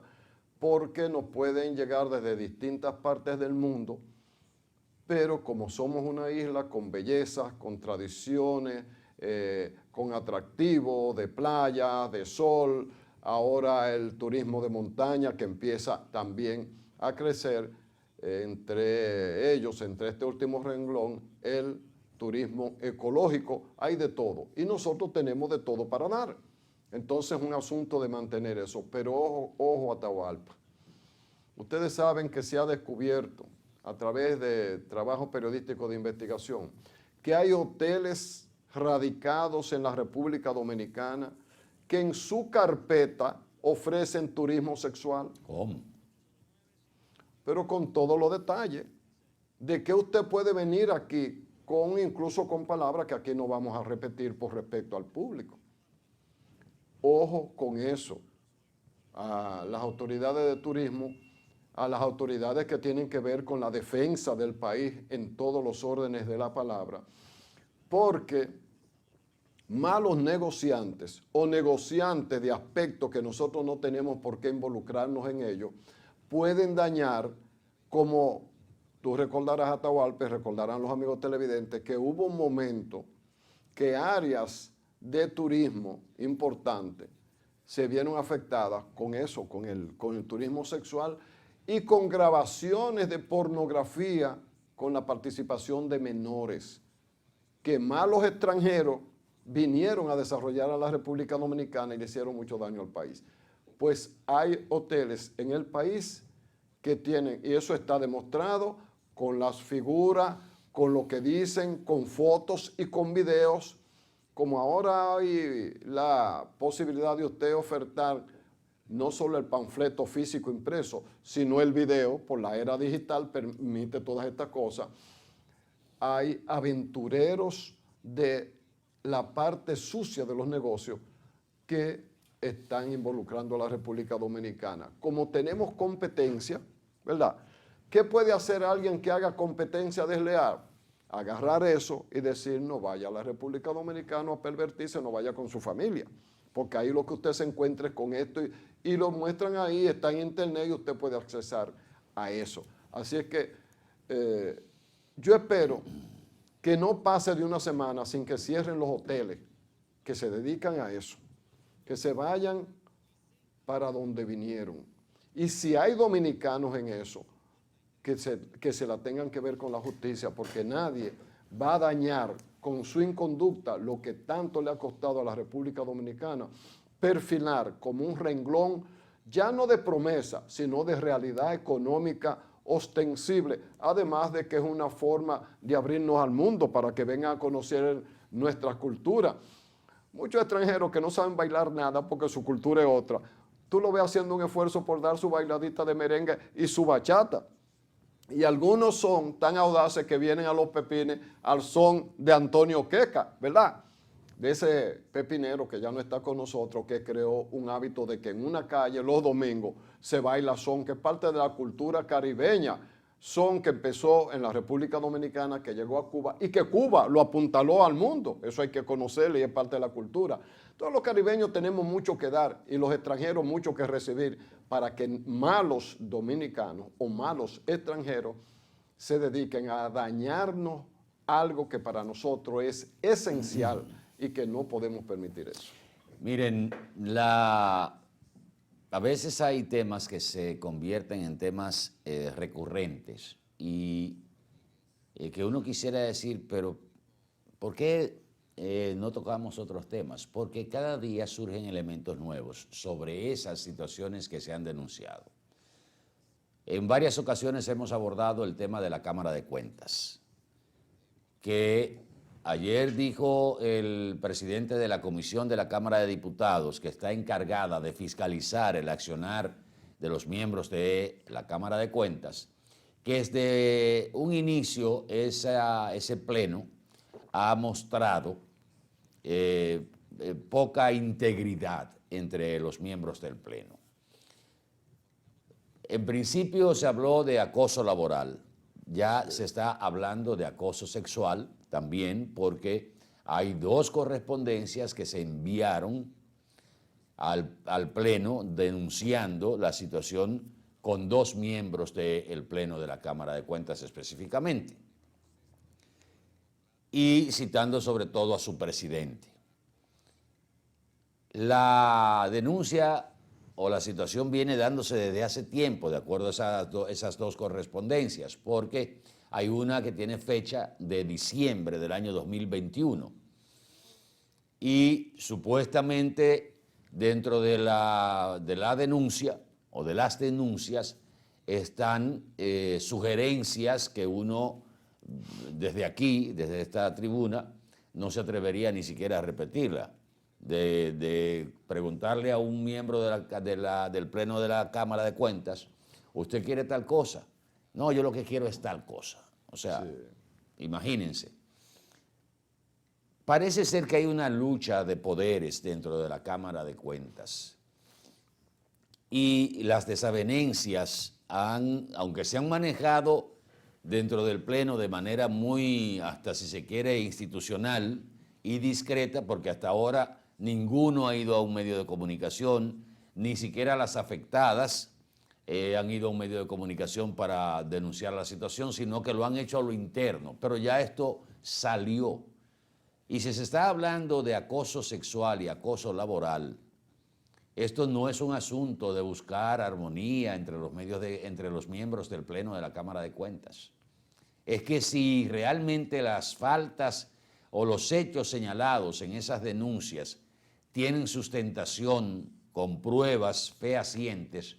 porque nos pueden llegar desde distintas partes del mundo, pero como somos una isla con bellezas, con tradiciones, con atractivo de playa, de sol, ahora el turismo de montaña que empieza también a crecer, entre ellos, entre este último renglón, el turismo ecológico, hay de todo y nosotros tenemos de todo para dar. Entonces es un asunto de mantener eso. Pero ojo, ojo, Atahualpa. Ustedes saben que se ha descubierto a través de trabajos periodísticos de investigación que hay hoteles radicados en la República Dominicana que en su carpeta ofrecen turismo sexual. ¿Cómo? Pero con todos los detalles de que usted puede venir aquí incluso con palabras que aquí no vamos a repetir por respeto al público. Ojo con eso. A las autoridades de turismo, a las autoridades que tienen que ver con la defensa del país en todos los órdenes de la palabra, porque malos negociantes o negociantes de aspectos que nosotros no tenemos por qué involucrarnos en ellos, pueden dañar, como tú recordarás, Atahualpa, recordarán los amigos televidentes, que hubo un momento que áreas de turismo importantes se vieron afectadas con eso, con el turismo sexual y con grabaciones de pornografía con la participación de menores, que malos extranjeros vinieron a desarrollar a la República Dominicana y le hicieron mucho daño al país. Pues hay hoteles en el país que tienen, y eso está demostrado con las figuras, con lo que dicen, con fotos y con videos, como ahora hay la posibilidad de usted ofertar no solo el panfleto físico impreso, sino el video, por la era digital permite todas estas cosas. Hay aventureros de la parte sucia de los negocios que están involucrando a la República Dominicana. Como tenemos competencia, ¿verdad? ¿Qué puede hacer alguien que haga competencia desleal? Agarrar eso y decir, no vaya a la República Dominicana a pervertirse, no vaya con su familia. Porque ahí lo que usted se encuentre es con esto y lo muestran ahí, está en internet y usted puede accesar a eso. Así es que yo espero que no pase de una semana sin que cierren los hoteles que se dedican a eso, que se vayan para donde vinieron. Y si hay dominicanos en eso, que se la tengan que ver con la justicia, porque nadie va a dañar con su inconducta lo que tanto le ha costado a la República Dominicana perfilar como un renglón, ya no de promesa, sino de realidad económica ostensible, además de que es una forma de abrirnos al mundo para que vengan a conocer nuestra cultura. Muchos extranjeros que no saben bailar nada porque su cultura es otra, tú lo ves haciendo un esfuerzo por dar su bailadita de merengue y su bachata. Y algunos son tan audaces que vienen a los pepines al son de Antonio Queca, ¿verdad? De ese pepinero que ya no está con nosotros, que creó un hábito de que en una calle los domingos se baila son, que es parte de la cultura caribeña, son que empezó en la República Dominicana, que llegó a Cuba y que Cuba lo apuntaló al mundo. Eso hay que conocerlo y es parte de la cultura. Todos los caribeños tenemos mucho que dar y los extranjeros mucho que recibir para que malos dominicanos o malos extranjeros se dediquen a dañarnos algo que para nosotros es esencial y que no podemos permitir eso. Miren, a veces hay temas que se convierten en temas recurrentes y que uno quisiera decir, pero ¿por qué no tocamos otros temas? Porque cada día surgen elementos nuevos sobre esas situaciones que se han denunciado. En varias ocasiones hemos abordado el tema de la Cámara de Cuentas, que ayer dijo el presidente de la Comisión de la Cámara de Diputados, que está encargada de fiscalizar el accionar de los miembros de la Cámara de Cuentas, que desde un inicio ese pleno ha mostrado poca integridad entre los miembros del pleno. En principio se habló de acoso laboral, ya se está hablando de acoso sexual también, porque hay 2 correspondencias que se enviaron al pleno denunciando la situación con 2 miembros del pleno de la Cámara de Cuentas específicamente, y citando sobre todo a su presidente. La denuncia o la situación viene dándose desde hace tiempo, de acuerdo a esas 2 correspondencias, porque hay una que tiene fecha de diciembre del año 2021 y supuestamente dentro de la denuncia o de las denuncias están sugerencias que uno desde aquí, desde esta tribuna, no se atrevería ni siquiera a repetirla. De preguntarle a un miembro del Pleno de la Cámara de Cuentas, ¿usted quiere tal cosa? No, yo lo que quiero es tal cosa. O sea, imagínense. Parece ser que hay una lucha de poderes dentro de la Cámara de Cuentas. Y las desavenencias, aunque se han manejado dentro del Pleno de manera muy, hasta si se quiere, institucional y discreta, porque hasta ahora ninguno ha ido a un medio de comunicación, ni siquiera las afectadas han ido a un medio de comunicación para denunciar la situación, sino que lo han hecho a lo interno. Pero ya esto salió. Y si se está hablando de acoso sexual y acoso laboral, esto no es un asunto de buscar armonía entre los miembros del Pleno de la Cámara de Cuentas. Es que si realmente las faltas o los hechos señalados en esas denuncias tienen sustentación con pruebas fehacientes,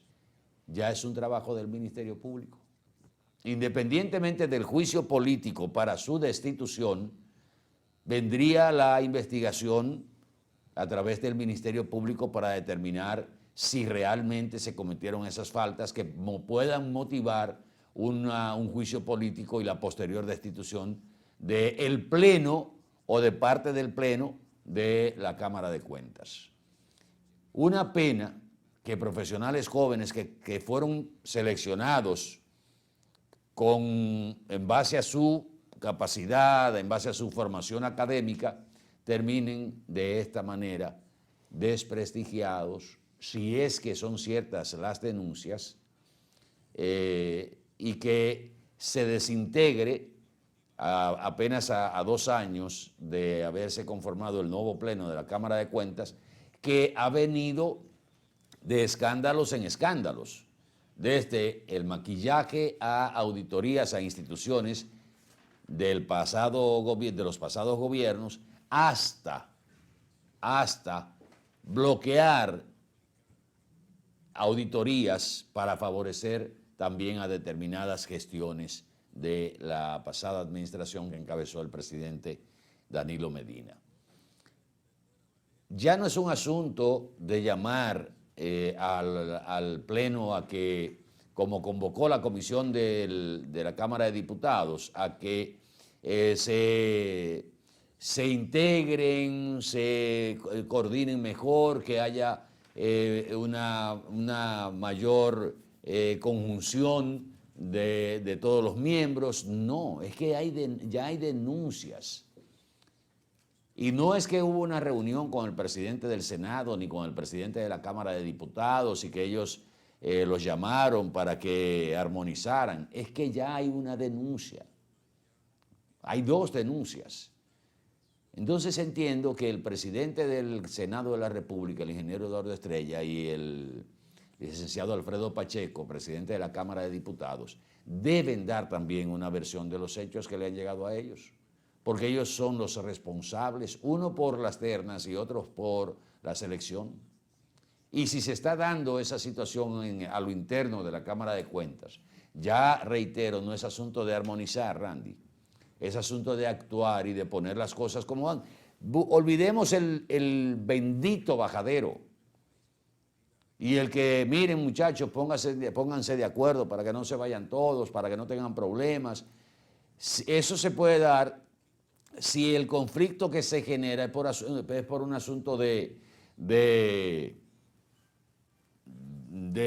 ya es un trabajo del Ministerio Público. Independientemente del juicio político para su destitución, vendría la investigación a través del Ministerio Público para determinar si realmente se cometieron esas faltas que puedan motivar un juicio político y la posterior destitución del Pleno o de parte del Pleno de la Cámara de Cuentas. Una pena que profesionales jóvenes que fueron seleccionados en base a su capacidad, en base a su formación académica, terminen de esta manera desprestigiados, si es que son ciertas las denuncias, y que se desintegre apenas a 2 años de haberse conformado el nuevo Pleno de la Cámara de Cuentas, que ha venido de escándalos en escándalos, desde el maquillaje a auditorías a instituciones de los pasados gobiernos, hasta bloquear auditorías para favorecer también a determinadas gestiones de la pasada administración que encabezó el presidente Danilo Medina. Ya no es un asunto de llamar al Pleno a que, como convocó la comisión de la Cámara de Diputados, a que se integren, se coordinen mejor, que haya una mayor conjunción de todos los miembros. No, es que ya hay denuncias. Y no es que hubo una reunión con el presidente del Senado ni con el presidente de la Cámara de Diputados y que ellos los llamaron para que armonizaran. Es que ya hay una denuncia. Hay 2 denuncias. Entonces entiendo que el presidente del Senado de la República, el ingeniero Eduardo Estrella, y el licenciado Alfredo Pacheco, presidente de la Cámara de Diputados, deben dar también una versión de los hechos que le han llegado a ellos, porque ellos son los responsables, uno por las ternas y otros por la selección. Y si se está dando esa situación a lo interno de la Cámara de Cuentas, ya reitero, no es asunto de armonizar, Randy, es asunto de actuar y de poner las cosas como van. Olvidemos el bendito bajadero y el que, miren muchachos, pónganse de acuerdo para que no se vayan todos, para que no tengan problemas. Eso se puede dar si el conflicto que se genera es por un asunto de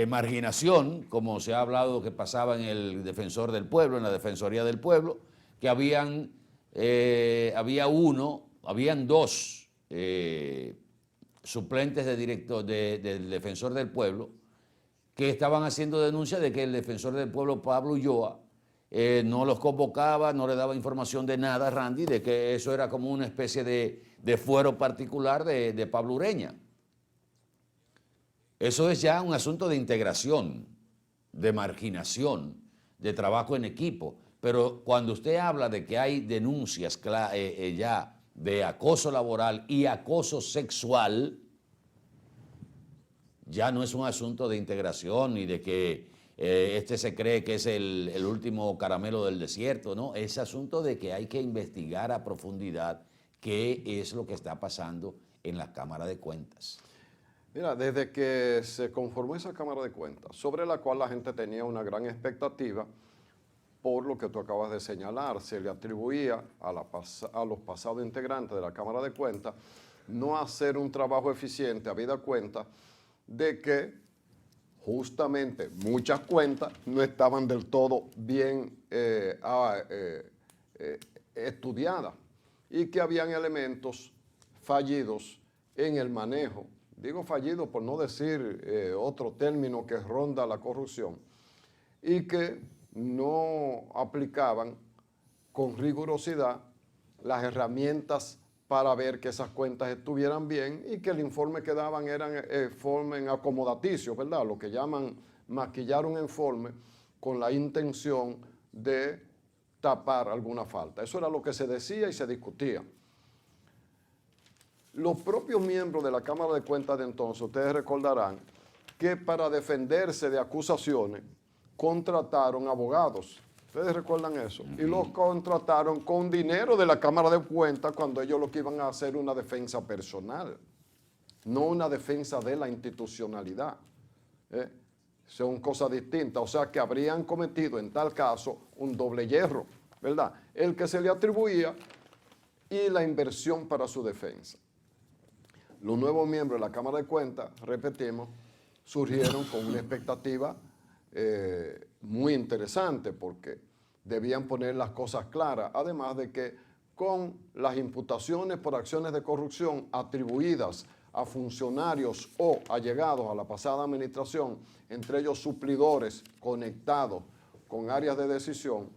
marginación, como se ha hablado que pasaba en el Defensor del Pueblo, en la Defensoría del Pueblo, que habían 2 suplentes del Defensor del Pueblo que estaban haciendo denuncia de que el Defensor del Pueblo, Pablo Ulloa, no los convocaba, no le daba información de nada, Randy, de que eso era como una especie de fuero particular de Pablo Ureña. Eso es ya un asunto de integración, de marginación, de trabajo en equipo. Pero cuando usted habla de que hay denuncias ya de acoso laboral y acoso sexual, ya no es un asunto de integración ni de que este se cree que es el último caramelo del desierto, ¿no? Es asunto de que hay que investigar a profundidad qué es lo que está pasando en la Cámara de Cuentas. Mira, desde que se conformó esa Cámara de Cuentas, sobre la cual la gente tenía una gran expectativa, por lo que tú acabas de señalar, se le atribuía a los pasados integrantes de la Cámara de Cuentas no hacer un trabajo eficiente, habida cuenta de que justamente muchas cuentas no estaban del todo bien estudiadas y que habían elementos fallidos en el manejo. Digo fallido por no decir otro término que ronda la corrupción, y que no aplicaban con rigurosidad las herramientas para ver que esas cuentas estuvieran bien y que el informe que daban eran informes acomodaticios, ¿verdad? Lo que llaman maquillar un informe con la intención de tapar alguna falta. Eso era lo que se decía y se discutía. Los propios miembros de la Cámara de Cuentas de entonces, ustedes recordarán que para defenderse de acusaciones contrataron abogados. ¿Ustedes recuerdan eso? Y los contrataron con dinero de la Cámara de Cuentas cuando ellos lo que iban a hacer una defensa personal, no una defensa de la institucionalidad. Son cosas distintas. O sea que habrían cometido en tal caso un doble hierro, ¿verdad? El que se le atribuía y la inversión para su defensa. Los nuevos miembros de la Cámara de Cuentas, repetimos, surgieron con una expectativa muy interesante porque debían poner las cosas claras, además de que con las imputaciones por acciones de corrupción atribuidas a funcionarios o allegados a la pasada administración, entre ellos suplidores conectados con áreas de decisión,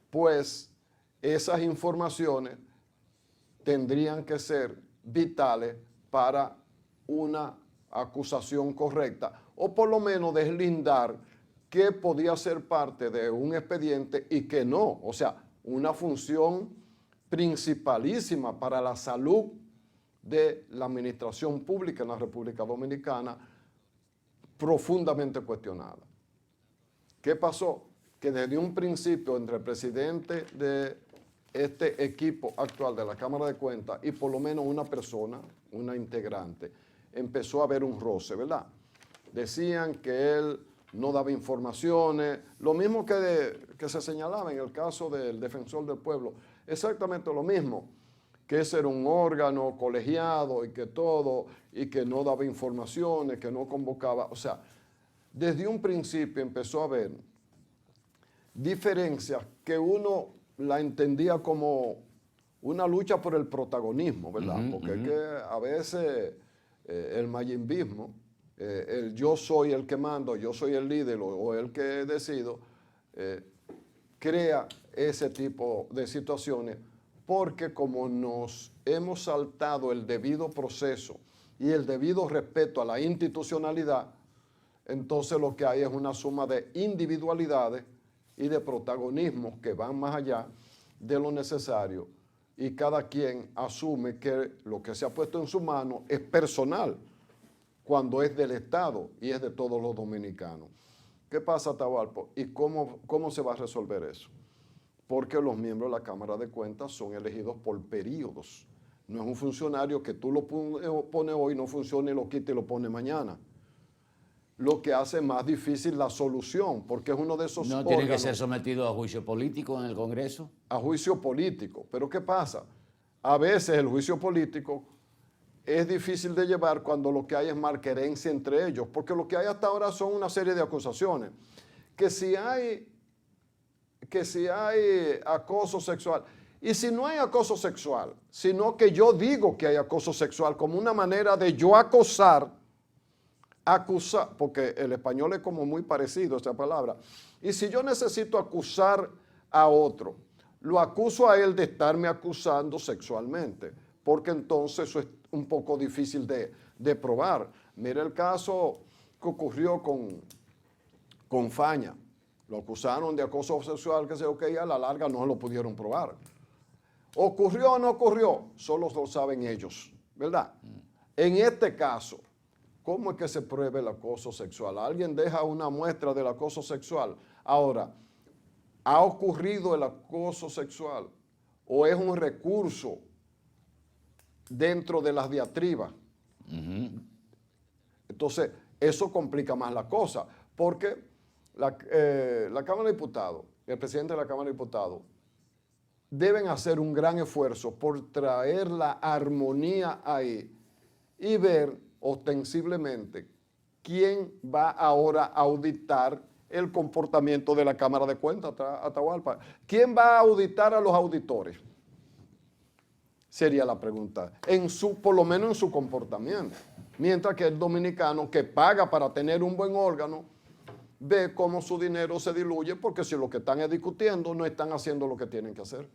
pues esas informaciones tendrían que ser vitales para una acusación correcta o por lo menos deslindar qué podía ser parte de un expediente y qué no. O sea, una función principalísima para la salud de la administración pública en la República Dominicana, profundamente cuestionada. ¿Qué pasó? Que desde un principio entre el presidente de este equipo actual de la Cámara de Cuentas y por lo menos una persona, una integrante, empezó a haber un roce, ¿verdad? Decían que él no daba informaciones, lo mismo que se señalaba en el caso del Defensor del Pueblo, exactamente lo mismo, que ese era un órgano colegiado y que todo, y que no daba informaciones, que no convocaba. O sea, desde un principio empezó a haber diferencias que uno la entendía como una lucha por el protagonismo, ¿verdad? Porque es que a veces el mayimbismo, el yo soy el que mando, yo soy el líder o el que decido, crea ese tipo de situaciones porque como nos hemos saltado el debido proceso y el debido respeto a la institucionalidad, entonces lo que hay es una suma de individualidades y de protagonismos que van más allá de lo necesario y cada quien asume que lo que se ha puesto en su mano es personal cuando es del Estado y es de todos los dominicanos. ¿Qué pasa, Atahualpa? ¿Y cómo se va a resolver eso? Porque los miembros de la Cámara de Cuentas son elegidos por periodos. No es un funcionario que tú lo pones hoy, no funciona y lo quita y lo pone mañana. Lo que hace más difícil la solución, porque es uno de esos ¿No tiene que ser sometido a juicio político en el Congreso? A juicio político. Pero ¿qué pasa? A veces el juicio político es difícil de llevar cuando lo que hay es malquerencia entre ellos, porque lo que hay hasta ahora son una serie de acusaciones. Que si hay acoso sexual, y si no hay acoso sexual, sino que yo digo que hay acoso sexual como una manera de yo acusar, porque el español es como muy parecido a esa palabra, y si yo necesito acusar a otro, lo acuso a él de estarme acusando sexualmente, porque entonces eso es un poco difícil de probar. Mira el caso que ocurrió con Faña. Lo acusaron de acoso sexual, que a la larga no lo pudieron probar. ¿Ocurrió o no ocurrió? Solo lo saben ellos, ¿verdad? En este caso, ¿cómo es que se pruebe el acoso sexual? Alguien deja una muestra del acoso sexual. Ahora, ¿ha ocurrido el acoso sexual o es un recurso dentro de las diatribas? Entonces, eso complica más la cosa, porque la Cámara de Diputados, el presidente de la Cámara de Diputados, deben hacer un gran esfuerzo por traer la armonía ahí y ver ostensiblemente quién va ahora a auditar el comportamiento de la Cámara de Cuentas, Atahualpa. ¿Quién va a auditar a los auditores? Sería la pregunta, por lo menos en su comportamiento. Mientras que el dominicano que paga para tener un buen órgano ve cómo su dinero se diluye, porque si lo que están es discutiendo, no están haciendo lo que tienen que hacer.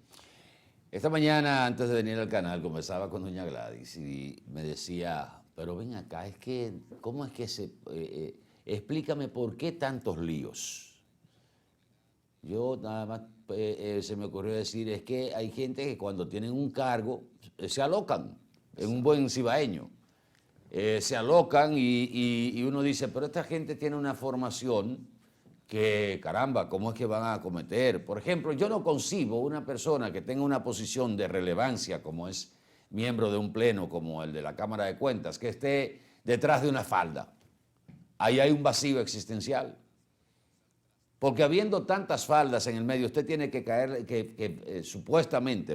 Esta mañana, antes de venir al canal, conversaba con doña Gladys y me decía, pero ven acá, es que, ¿cómo es que explícame por qué tantos líos? Yo nada más se me ocurrió decir, es que hay gente que cuando tienen un cargo se alocan, en un buen cibaeño. Se alocan y uno dice, pero esta gente tiene una formación que, caramba, ¿cómo es que van a cometer? Por ejemplo, yo no concibo una persona que tenga una posición de relevancia como es miembro de un pleno como el de la Cámara de Cuentas, que esté detrás de una falda. Ahí hay un vacío existencial. Porque habiendo tantas faldas en el medio, usted tiene que caer, supuestamente,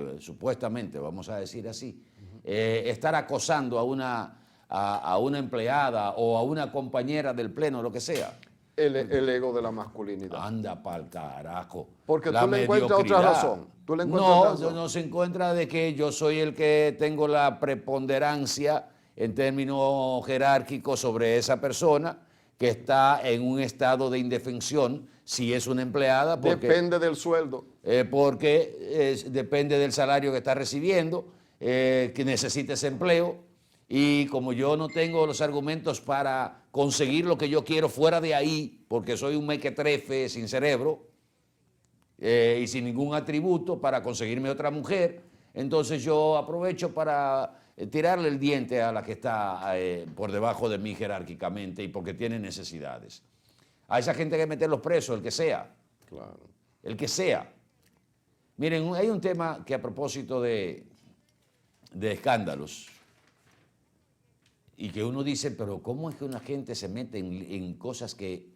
vamos a decir así, estar acosando a una empleada o a una compañera del pleno, lo que sea. El ego de la masculinidad. Anda pa'l carajo. Porque tú le encuentras otra razón. No se encuentra de que yo soy el que tengo la preponderancia en términos jerárquicos sobre esa persona que está en un estado de indefensión, si es una empleada. Depende del sueldo. Porque depende del salario que está recibiendo, que necesita ese empleo. Y como yo no tengo los argumentos para conseguir lo que yo quiero fuera de ahí, porque soy un mequetrefe sin cerebro y sin ningún atributo para conseguirme otra mujer, entonces yo aprovecho para tirarle el diente a la que está por debajo de mí jerárquicamente y porque tiene necesidades. A esa gente hay que meterlos presos, el que sea. Claro. El que sea. Miren, hay un tema que a propósito de escándalos, y que uno dice, pero ¿cómo es que una gente se mete en cosas que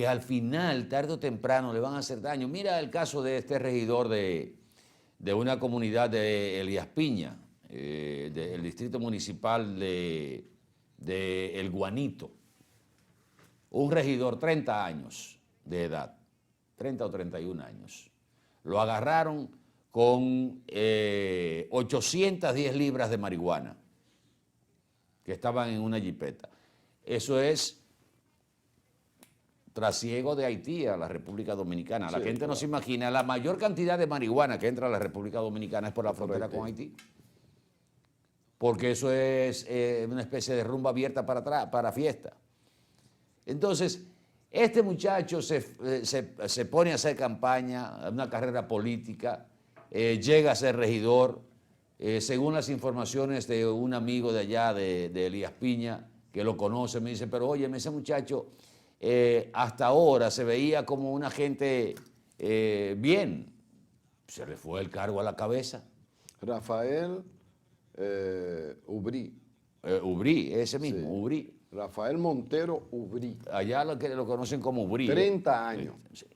al final, tarde o temprano, le van a hacer daño? Mira el caso de este regidor de una comunidad de Elías Piña, del distrito municipal de El Guanito. Un regidor, 30 años de edad, 30 o 31 años. Lo agarraron con 810 libras de marihuana que estaban en una jipeta. Eso es trasiego de Haití a la República Dominicana. La gente no se imagina, la mayor cantidad de marihuana que entra a la República Dominicana es por la frontera con Haití. Porque eso es una especie de rumba abierta para atrás, para fiesta. Entonces, este muchacho se pone a hacer campaña, una carrera política, llega a ser regidor. Según las informaciones de un amigo de allá, de Elías Piña, que lo conoce, me dice, pero oye, ese muchacho hasta ahora se veía como una gente bien. Se le fue el cargo a la cabeza. Rafael Ubrí. Ubrí, ese mismo, Sí. Ubrí. Rafael Montero Ubrí. Allá lo conocen como Ubrí. 30 años. Sí.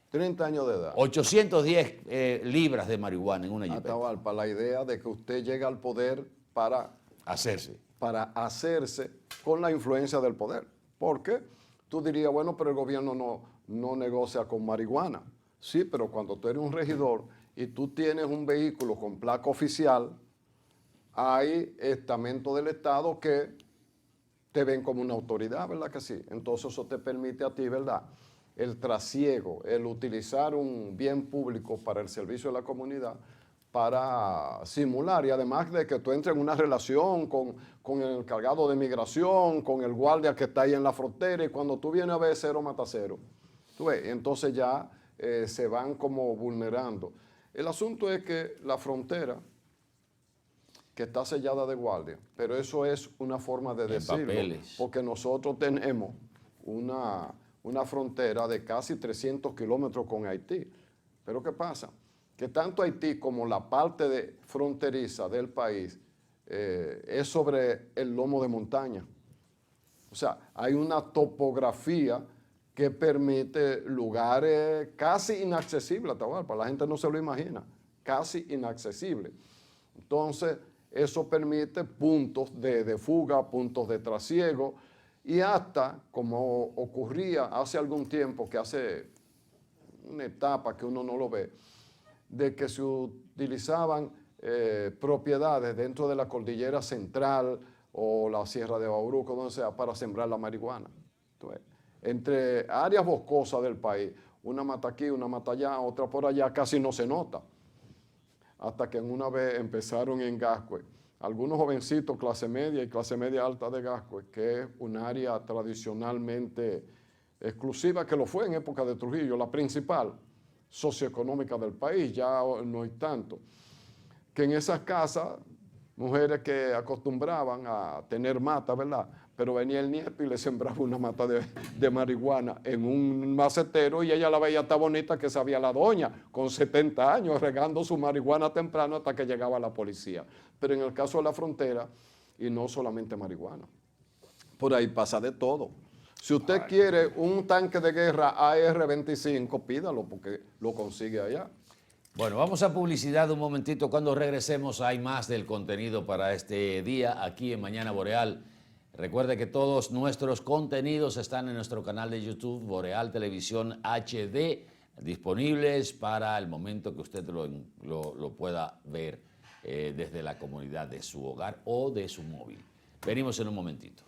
30 años de edad. 810 libras de marihuana en una jipeta. Atahualpa, la idea de que usted llega al poder para hacerse con la influencia del poder. Porque tú dirías, bueno, pero el gobierno no negocia con marihuana. Sí, pero cuando tú eres un regidor y tú tienes un vehículo con placa oficial, hay estamentos del Estado que te ven como una autoridad, ¿verdad que sí? Entonces eso te permite a ti, ¿verdad?, el trasiego, el utilizar un bien público para el servicio de la comunidad para simular, y además de que tú entres en una relación con el encargado de migración, con el guardia que está ahí en la frontera, y cuando tú vienes a ver cero mata cero, tú ves, entonces ya se van como vulnerando. El asunto es que la frontera, que está sellada de guardia, pero eso es una forma de decirlo, papeles. porque nosotros tenemos una frontera de casi 300 kilómetros con Haití. Pero ¿qué pasa? Que tanto Haití como la parte fronteriza del país es sobre el lomo de montaña. O sea, hay una topografía que permite lugares casi inaccesibles a Atahualpa. La gente no se lo imagina, casi inaccesible. Entonces, eso permite puntos de fuga, puntos de trasiego, y hasta, como ocurría hace algún tiempo, que hace una etapa que uno no lo ve, de que se utilizaban propiedades dentro de la cordillera central o la Sierra de Bauruco, donde sea, para sembrar la marihuana. Entonces, entre áreas boscosas del país, una mata aquí, una mata allá, otra por allá, casi no se nota. Hasta que en una vez empezaron en Gascue, algunos jovencitos clase media y clase media alta de Gascue, que es un área tradicionalmente exclusiva, que lo fue en época de Trujillo, la principal socioeconómica del país, ya no hay tanto, que en esas casas, mujeres que acostumbraban a tener mata, ¿verdad? Pero venía el nieto y le sembraba una mata de marihuana en un macetero y ella la veía tan bonita que sabía la doña, con 70 años, regando su marihuana temprano hasta que llegaba la policía. Pero en el caso de la frontera, y no solamente marihuana, por ahí pasa de todo. Si usted quiere un tanque de guerra AR-25, pídalo porque lo consigue allá. Bueno, vamos a publicidad un momentito. Cuando regresemos hay más del contenido para este día aquí en Mañana Boreal. Recuerde que todos nuestros contenidos están en nuestro canal de YouTube, Boreal Televisión HD, disponibles para el momento que usted lo pueda ver desde la comodidad de su hogar o de su móvil. Venimos en un momentito.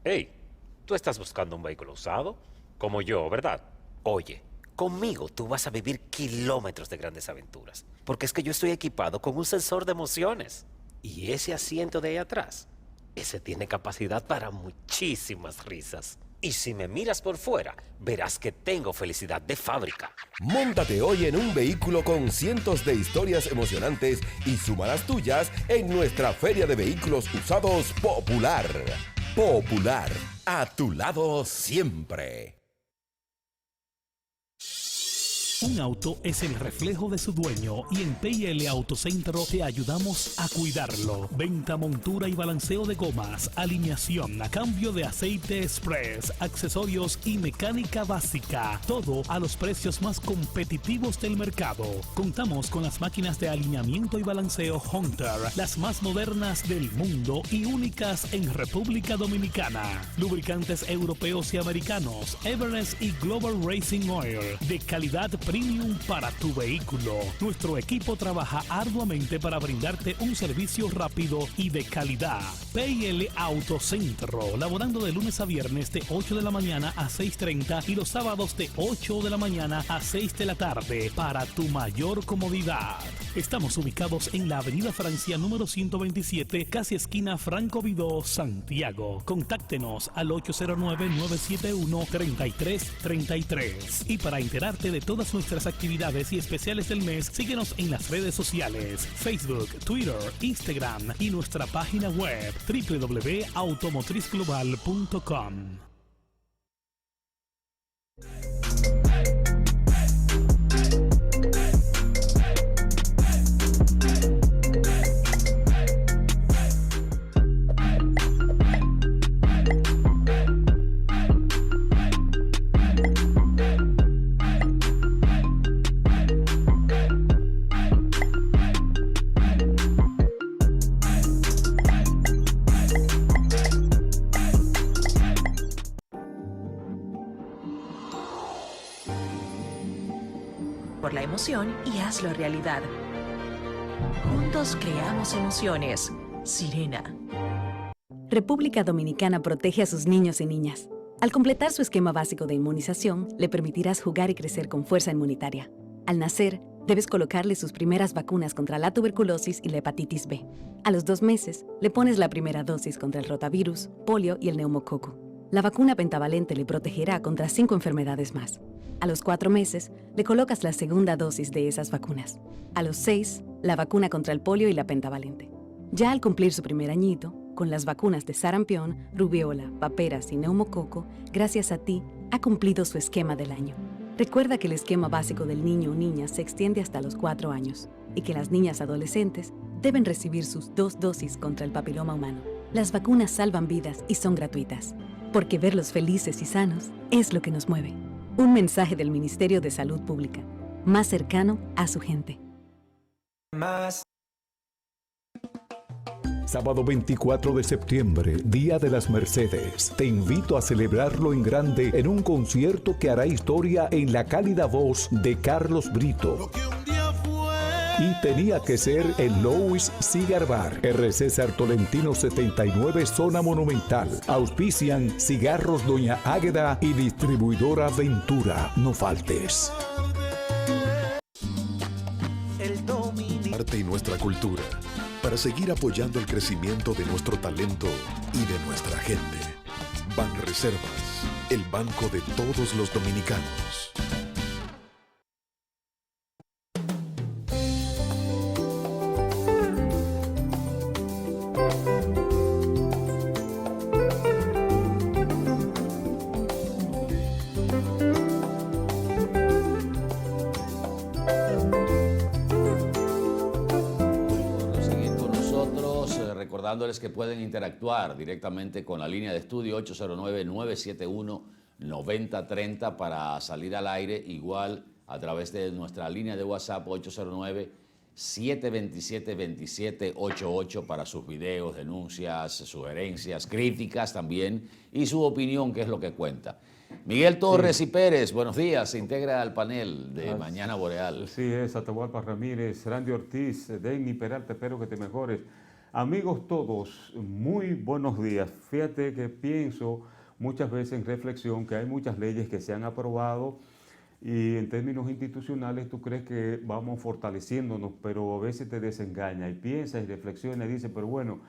Hey, tú estás buscando un vehículo usado, como yo, ¿verdad? Oye, conmigo tú vas a vivir kilómetros de grandes aventuras, porque es que yo estoy equipado con un sensor de emociones. Y ese asiento de ahí atrás, ese tiene capacidad para muchísimas risas. Y si me miras por fuera, verás que tengo felicidad de fábrica. Móntate hoy en un vehículo con cientos de historias emocionantes y suma las tuyas en nuestra Feria de Vehículos Usados Popular. Popular, a tu lado siempre. Un auto es el reflejo de su dueño y en PL Autocentro te ayudamos a cuidarlo. Venta, montura y balanceo de gomas, alineación, cambio de aceite express, accesorios y mecánica básica. Todo a los precios más competitivos del mercado. Contamos con las máquinas de alineamiento y balanceo Hunter, las más modernas del mundo y únicas en República Dominicana. Lubricantes europeos y americanos, Everest y Global Racing Oil, de calidad premium para tu vehículo. Nuestro equipo trabaja arduamente para brindarte un servicio rápido y de calidad. PL Autocentro, laborando de lunes a viernes de 8 de la mañana a 6:30 y los sábados de 8 de la mañana a 6 de la tarde para tu mayor comodidad. Estamos ubicados en la Avenida Francia número 127, casi esquina Franco Vidó, Santiago. Contáctenos al 809-971-3333. Y para enterarte de todas nuestras actividades y especiales del mes, síguenos en las redes sociales, Facebook, Twitter, Instagram y nuestra página web www.automotrizglobal.com. Por la emoción y hazlo realidad. Juntos creamos emociones. Sirena. República Dominicana protege a sus niños y niñas. Al completar su esquema básico de inmunización, le permitirás jugar y crecer con fuerza inmunitaria. Al nacer, debes colocarle sus primeras vacunas contra la tuberculosis y la hepatitis B. A los 2 meses, le pones la primera dosis contra el rotavirus, polio y el neumococo. La vacuna pentavalente le protegerá contra 5 enfermedades más. A los 4 meses, le colocas la segunda dosis de esas vacunas. A los 6, la vacuna contra el polio y la pentavalente. Ya al cumplir su primer añito, con las vacunas de sarampión, rubiola, paperas y neumococo, gracias a ti, ha cumplido su esquema del año. Recuerda que el esquema básico del niño o niña se extiende hasta los 4 años y que las niñas adolescentes deben recibir sus 2 dosis contra el papiloma humano. Las vacunas salvan vidas y son gratuitas, porque verlos felices y sanos es lo que nos mueve. Un mensaje del Ministerio de Salud Pública, más cercano a su gente. Sábado 24 de septiembre, Día de las Mercedes. Te invito a celebrarlo en grande en un concierto que hará historia en la cálida voz de Carlos Brito. Y tenía que ser el Louis Cigar Bar, RC Sartolentino 79, Zona Monumental. Auspician Cigarros Doña Águeda y Distribuidora Ventura. No faltes. Arte y nuestra cultura, para seguir apoyando el crecimiento de nuestro talento y de nuestra gente. Banreservas, el banco de todos los dominicanos. Recordándoles que pueden interactuar directamente con la línea de estudio 809-971-9030 para salir al aire, igual a través de nuestra línea de WhatsApp 809-727-2788 para sus videos, denuncias, sugerencias, críticas también y su opinión, que es lo que cuenta. Miguel Torres y Pérez, buenos días, se integra al panel de Mañana Boreal. Sí, es Atahualpa Ramírez, Randy Ortiz, Denny Peralta, espero que te mejores. Amigos todos, muy buenos días. Fíjate que pienso muchas veces en reflexión que hay muchas leyes que se han aprobado y en términos institucionales tú crees que vamos fortaleciéndonos, pero a veces te desengaña y piensas y reflexionas y dices, pero bueno,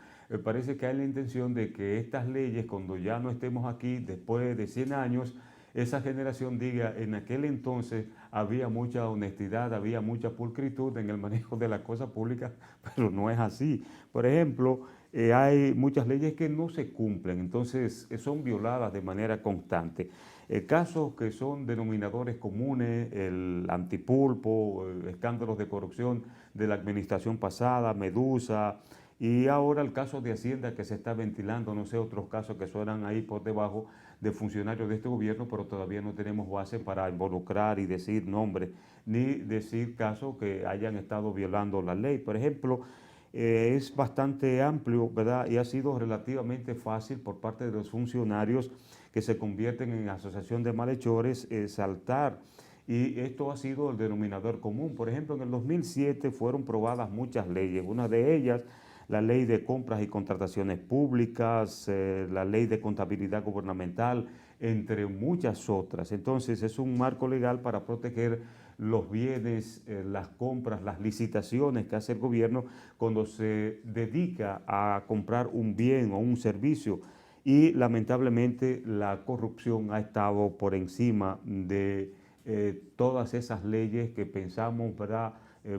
parece que hay la intención de que estas leyes, cuando ya no estemos aquí, después de 100 años, esa generación diga, en aquel entonces había mucha honestidad, había mucha pulcritud en el manejo de las cosas públicas, pero no es así. Por ejemplo, hay muchas leyes que no se cumplen, entonces son violadas de manera constante. Casos que son denominadores comunes, el antipulpo, escándalos de corrupción de la administración pasada, Medusa, y ahora el caso de Hacienda que se está ventilando, no sé, otros casos que suenan ahí por debajo de funcionarios de este gobierno, pero todavía no tenemos base para involucrar y decir nombres, ni decir casos que hayan estado violando la ley. Por ejemplo, es bastante amplio, ¿verdad? Y ha sido relativamente fácil por parte de los funcionarios que se convierten en asociación de malhechores saltar. Y esto ha sido el denominador común. Por ejemplo, en el 2007 fueron probadas muchas leyes. Una de ellas, la ley de compras y contrataciones públicas, la ley de contabilidad gubernamental, entre muchas otras. Entonces es un marco legal para proteger los bienes, las compras, las licitaciones que hace el gobierno cuando se dedica a comprar un bien o un servicio. Y lamentablemente la corrupción ha estado por encima de todas esas leyes que pensamos, ¿verdad?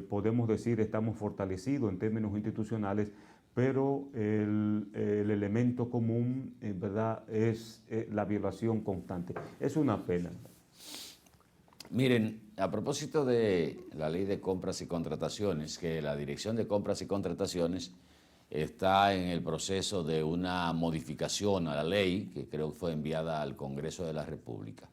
Podemos decir estamos fortalecidos en términos institucionales, pero el elemento común, en verdad, es la violación constante. Es una pena. Miren, a propósito de la ley de compras y contrataciones, que la Dirección de Compras y Contrataciones está en el proceso de una modificación a la ley, que creo que fue enviada al Congreso de la República.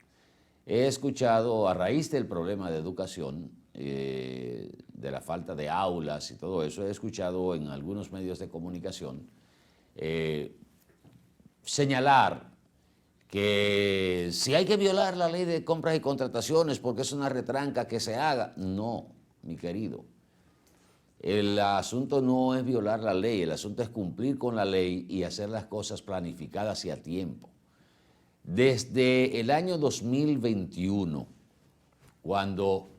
He escuchado, a raíz del problema de educación, de la falta de aulas y todo eso, he escuchado en algunos medios de comunicación señalar que si hay que violar la ley de compras y contrataciones porque es una retranca que se haga. No, mi querido. el asunto no es violar la ley, el asunto es cumplir con la ley y hacer las cosas planificadas y a tiempo. Desde el año 2021, cuando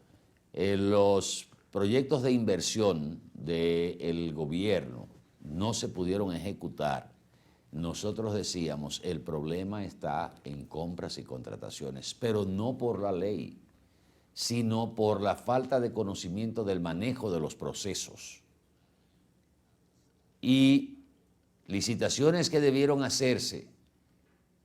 los proyectos de inversión del gobierno no se pudieron ejecutar, nosotros decíamos, el problema está en compras y contrataciones, pero no por la ley, sino por la falta de conocimiento del manejo de los procesos. Y licitaciones que debieron hacerse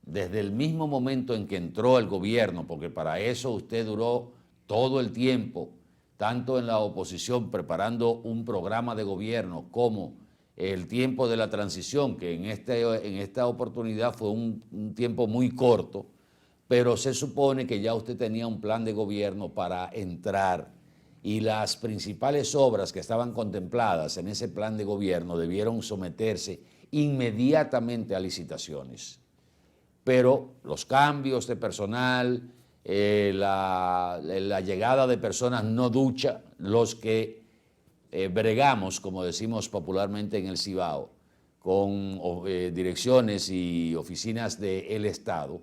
desde el mismo momento en que entró el gobierno, porque para eso usted duró todo el tiempo, tanto en la oposición preparando un programa de gobierno como el tiempo de la transición, que en esta oportunidad fue un tiempo muy corto, pero se supone que ya usted tenía un plan de gobierno para entrar y las principales obras que estaban contempladas en ese plan de gobierno debieron someterse inmediatamente a licitaciones. Pero los cambios de personal, la llegada de personas no ducha, los que bregamos, como decimos popularmente en el Cibao, con direcciones y oficinas del Estado,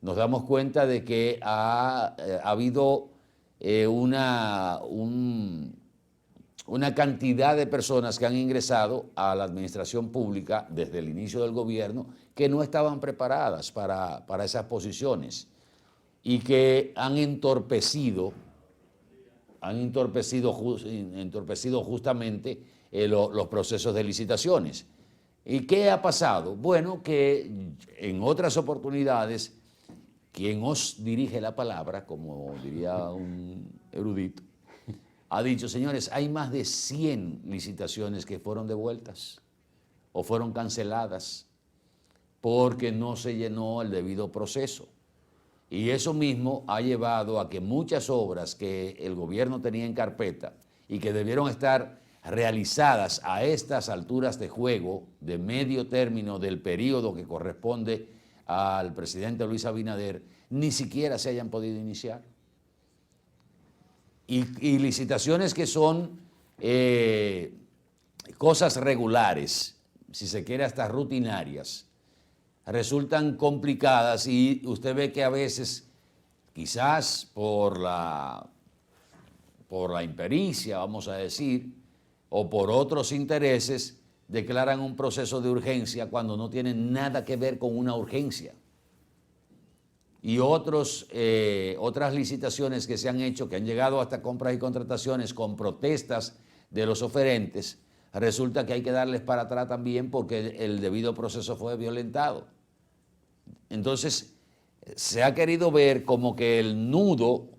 nos damos cuenta de que ha habido una cantidad de personas que han ingresado a la administración pública desde el inicio del gobierno que no estaban preparadas para esas posiciones y que han entorpecido justamente los procesos de licitaciones. ¿Y qué ha pasado? Bueno, que en otras oportunidades quien os dirige la palabra, como diría un erudito, ha dicho, señores, hay más de 100 licitaciones que fueron devueltas o fueron canceladas porque no se llenó el debido proceso. Y eso mismo ha llevado a que muchas obras que el gobierno tenía en carpeta y que debieron estar realizadas a estas alturas de juego, de medio término del periodo que corresponde al presidente Luis Abinader, ni siquiera se hayan podido iniciar. Y licitaciones que son cosas regulares, si se quiere hasta rutinarias, resultan complicadas y usted ve que a veces, quizás por la impericia, vamos a decir, o por otros intereses, declaran un proceso de urgencia cuando no tienen nada que ver con una urgencia. Y otras licitaciones que se han hecho, que han llegado hasta compras y contrataciones con protestas de los oferentes, resulta que hay que darles para atrás también porque el debido proceso fue violentado. Entonces, se ha querido ver como que el nudo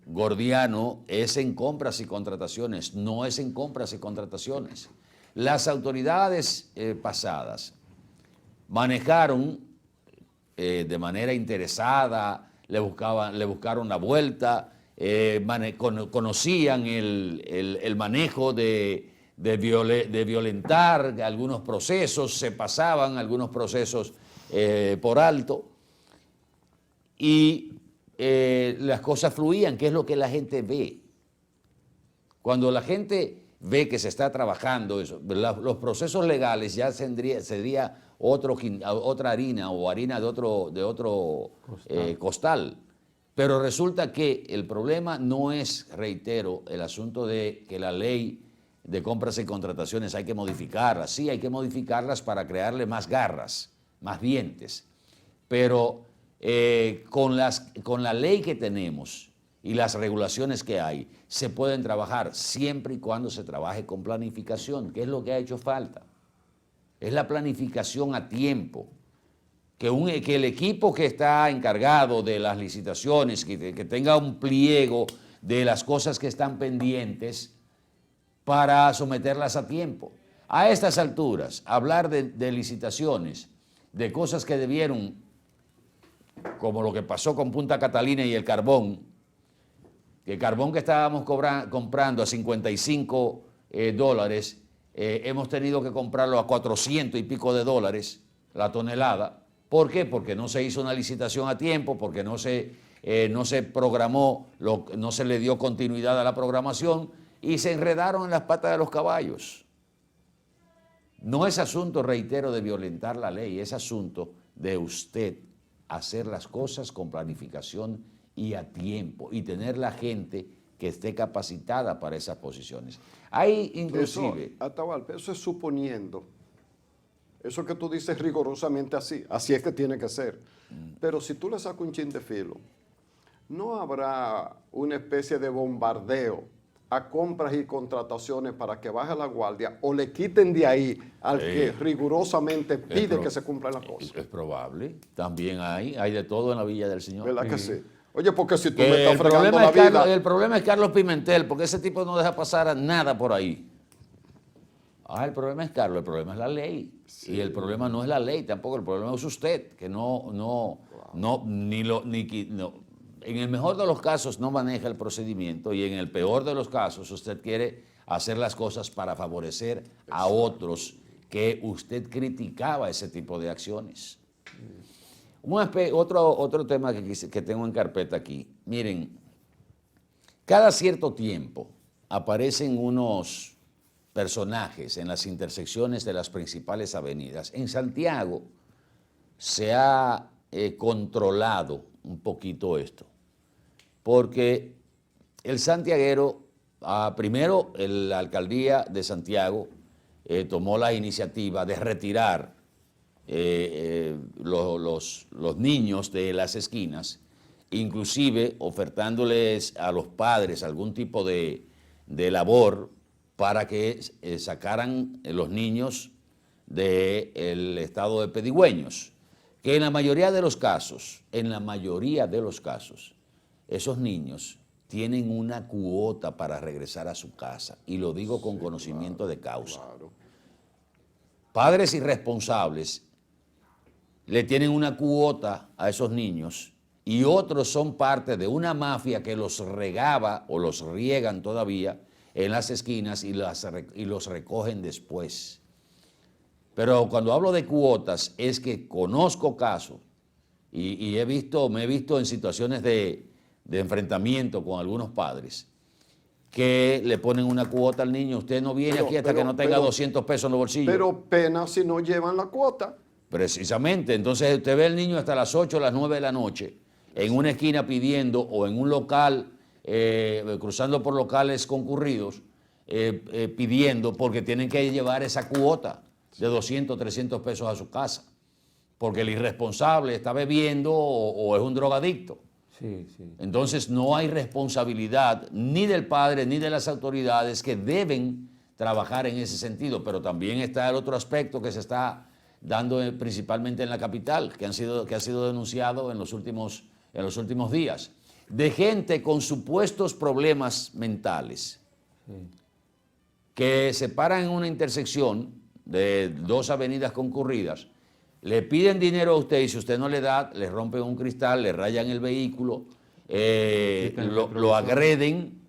gordiano es en compras y contrataciones, no es en compras y contrataciones. Las autoridades pasadas manejaron de manera interesada, le buscaron la vuelta, conocían el manejo de violentar algunos procesos, se pasaban algunos procesos por alto y las cosas fluían, que es lo que la gente ve. Cuando la gente ve que se está trabajando eso, los procesos legales ya sería otra harina o harina de otro costal. Pero resulta que el problema no es, reitero, el asunto de que la ley de compras y contrataciones hay que modificarlas. Sí, hay que modificarlas para crearle más garras, más dientes. Pero con la ley que tenemos y las regulaciones que hay, se pueden trabajar siempre y cuando se trabaje con planificación, que es lo que ha hecho falta. Es la planificación a tiempo. Que el equipo que está encargado de las licitaciones, que tenga un pliego de las cosas que están pendientes para someterlas a tiempo. A estas alturas, hablar de licitaciones, de cosas que debieron, como lo que pasó con Punta Catalina y el carbón, que el carbón que estábamos comprando a $55, hemos tenido que comprarlo a 400 y pico de dólares la tonelada. ¿Por qué? Porque no se hizo una licitación a tiempo, porque no se programó, no se le dio continuidad a la programación y se enredaron en las patas de los caballos. No es asunto, reitero, de violentar la ley, es asunto de usted hacer las cosas con planificación y a tiempo y tener la gente que esté capacitada para esas posiciones. Hay inclusive... Atahualpa, eso es suponiendo. Eso que tú dices rigurosamente así es que tiene que ser. Pero si tú le sacas un chin de filo, ¿no habrá una especie de bombardeo a compras y contrataciones para que baje la guardia o le quiten de ahí al que rigurosamente pide que se cumplan las cosas? Es probable. También hay de todo en la Villa del Señor. ¿Verdad que sí? Oye, porque si tú me estás fregando la vida... El problema es Carlos Pimentel, porque ese tipo no deja pasar nada por ahí. El problema es Carlos, el problema es la ley. Sí. Y el problema no es la ley tampoco, el problema es usted, que no, en el mejor de los casos no maneja el procedimiento y en el peor de los casos usted quiere hacer las cosas para favorecer a otros que usted criticaba ese tipo de acciones. Otro tema que tengo en carpeta aquí. Miren, cada cierto tiempo aparecen unos personajes en las intersecciones de las principales avenidas. En Santiago se ha controlado un poquito esto, porque el santiaguero, primero la alcaldía de Santiago tomó la iniciativa de retirar los niños de las esquinas, inclusive ofertándoles a los padres algún tipo de labor para que sacaran los niños del estado de pedigüeños, que en la mayoría de los casos, esos niños tienen una cuota para regresar a su casa, y lo digo con conocimiento de causa. Padres irresponsables le tienen una cuota a esos niños y otros son parte de una mafia que los regaba o los riegan todavía en las esquinas y los recogen después. Pero cuando hablo de cuotas es que conozco casos y me he visto en situaciones de enfrentamiento con algunos padres que le ponen una cuota al niño. Usted no viene aquí hasta que no tenga 200 pesos en los bolsillos. Pero pena si no llevan la cuota. Precisamente. Entonces usted ve al niño hasta las 8 o las 9 de la noche en una esquina pidiendo, o en un local, cruzando por locales concurridos, pidiendo, porque tienen que llevar esa cuota de 200, 300 pesos a su casa, porque el irresponsable está bebiendo o es un drogadicto. Sí. Entonces no hay responsabilidad ni del padre ni de las autoridades, que deben trabajar en ese sentido. Pero también está el otro aspecto que se está dando principalmente en la capital, que ha sido denunciado en los últimos días, de gente con supuestos problemas mentales que se paran en una intersección de dos avenidas concurridas, le piden dinero a usted y si usted no le da, le rompen un cristal, le rayan el vehículo, lo agreden,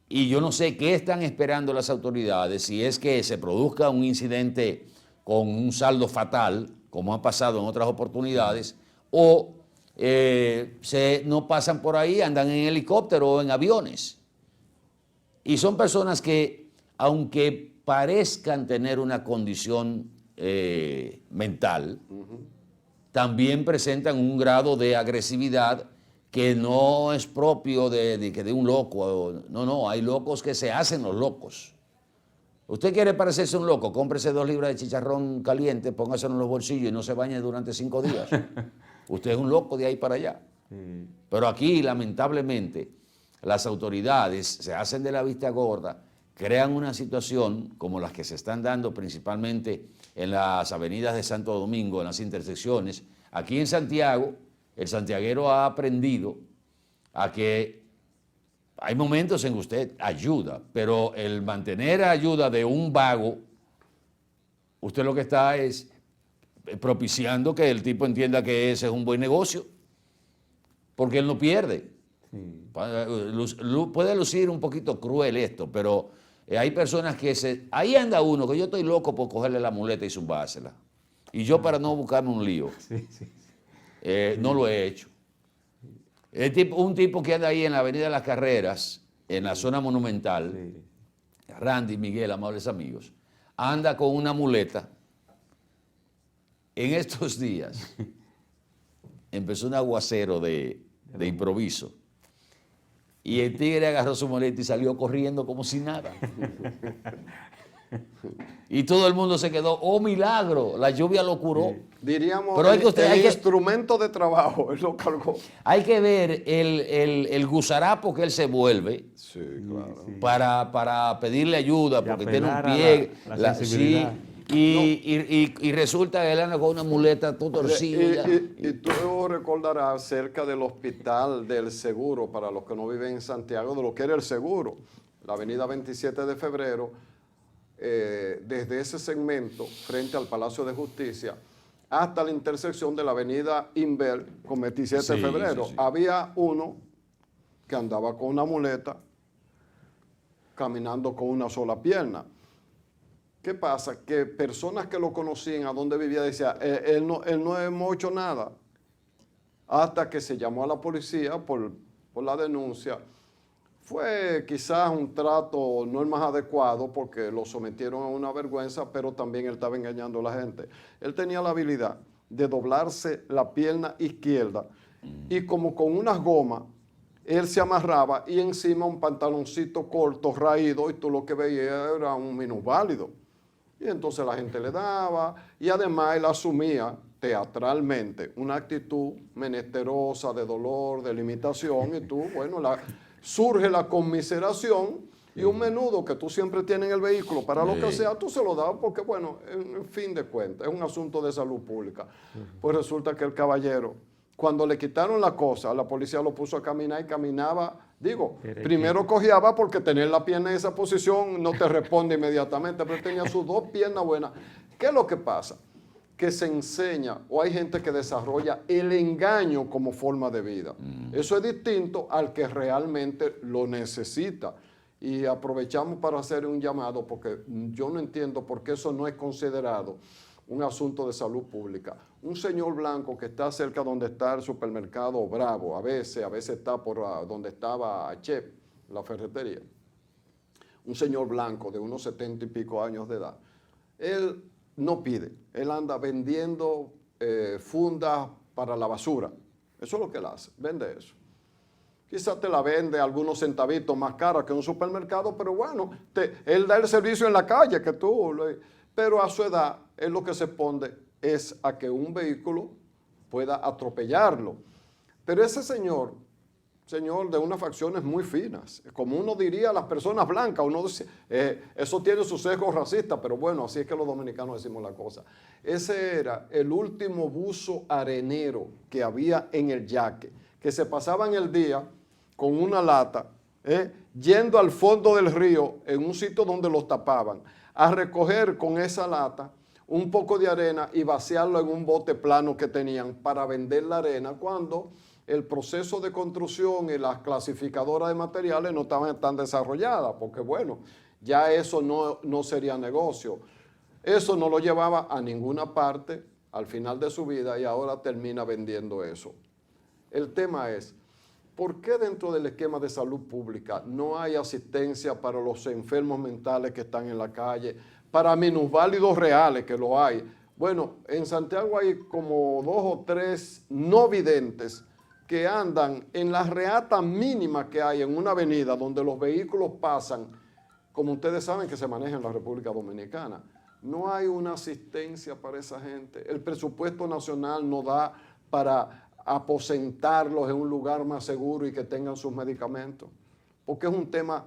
y yo no sé qué están esperando las autoridades, si es que se produzca un incidente con un saldo fatal, como ha pasado en otras oportunidades, o no pasan por ahí, andan en helicóptero o en aviones. Y son personas que, aunque parezcan tener una condición mental, también presentan un grado de agresividad que no es propio de un loco. No, hay locos que se hacen los locos. Usted quiere parecerse un loco, cómprese 2 libras de chicharrón caliente, póngaselo en los bolsillos y no se bañe durante 5 días. Usted es un loco de ahí para allá. Pero aquí, lamentablemente, las autoridades se hacen de la vista gorda, crean una situación como las que se están dando principalmente en las avenidas de Santo Domingo, en las intersecciones. Aquí en Santiago, el santiaguero ha aprendido a que hay momentos en que usted ayuda, pero el mantener ayuda de un vago, usted lo que está es propiciando que el tipo entienda que ese es un buen negocio, porque él no pierde. Puede lucir un poquito cruel esto, pero hay personas que ahí anda uno, que yo estoy loco por cogerle la muleta y zumbársela. Y yo, para no buscarme un lío, no lo he hecho. Un tipo que anda ahí en la Avenida de las Carreras, en la zona monumental, Randy, Miguel, amables amigos, anda con una muleta. En estos días empezó un aguacero de improviso y el tigre agarró su muleta y salió corriendo como si nada. Y todo el mundo se quedó, oh milagro, la lluvia lo curó. Diríamos, pero el instrumento de trabajo, él lo cargó. Hay que ver el gusarapo que él se vuelve para pedirle ayuda, porque tiene un pie. La sensibilidad. Y resulta que él anda con una muleta todo torcida. Y tú recordarás cerca del hospital del Seguro, para los que no viven en Santiago, de lo que era el Seguro, la avenida 27 de febrero, desde ese segmento frente al Palacio de Justicia hasta la intersección de la avenida Inver con 27 de febrero. Había uno que andaba con una muleta caminando con una sola pierna. ¿Qué pasa? Que personas que lo conocían, a dónde vivía, decían, él no hemos hecho nada. Hasta que se llamó a la policía por la denuncia. Fue quizás un trato no el más adecuado porque lo sometieron a una vergüenza, pero también él estaba engañando a la gente. Él tenía la habilidad de doblarse la pierna izquierda y como con unas gomas, él se amarraba y encima un pantaloncito corto, raído, y tú lo que veías era un minusválido. Y entonces la gente le daba y además él asumía teatralmente una actitud menesterosa de dolor, de limitación y tú, bueno, surge la conmiseración y un menudo que tú siempre tienes en el vehículo para lo que sea, tú se lo das porque, bueno, en fin de cuentas, es un asunto de salud pública. Pues resulta que el caballero, cuando le quitaron la cosa, la policía lo puso a caminar y caminaba, primero cojeaba porque tener la pierna en esa posición no te responde inmediatamente, pero tenía sus dos piernas buenas. ¿Qué es lo que pasa? Que se enseña, o hay gente que desarrolla el engaño como forma de vida. Eso es distinto al que realmente lo necesita. Y aprovechamos para hacer un llamado, porque yo no entiendo por qué eso no es considerado un asunto de salud pública. Un señor blanco que está cerca donde está el supermercado Bravo, a veces está por donde estaba Chep, la ferretería. Un señor blanco de unos 70 y pico años de edad. Él no pide, él anda vendiendo fundas para la basura. Eso es lo que él hace, vende eso. Quizás te la vende algunos centavitos más cara que un supermercado, pero bueno, él da el servicio en la calle, pero a su edad, él lo que se pone es a que un vehículo pueda atropellarlo. Pero ese señor de unas facciones muy finas, como uno diría las personas blancas, uno dice, eso tiene su sesgo racista, pero bueno, así es que los dominicanos decimos la cosa. Ese era el último buzo arenero que había en el yaque, que se pasaban el día con una lata, yendo al fondo del río, en un sitio donde los tapaban, a recoger con esa lata un poco de arena y vaciarlo en un bote plano que tenían para vender la arena cuando el proceso de construcción y las clasificadoras de materiales no estaban tan desarrolladas, porque bueno, ya eso no sería negocio. Eso no lo llevaba a ninguna parte al final de su vida y ahora termina vendiendo eso. El tema es, ¿por qué dentro del esquema de salud pública no hay asistencia para los enfermos mentales que están en la calle, para minusválidos reales que lo hay? Bueno, en Santiago hay como 2 o 3 no videntes que andan en la reata mínima que hay en una avenida donde los vehículos pasan, como ustedes saben que se maneja en la República Dominicana. No hay una asistencia para esa gente. El presupuesto nacional no da para aposentarlos en un lugar más seguro y que tengan sus medicamentos, porque es un tema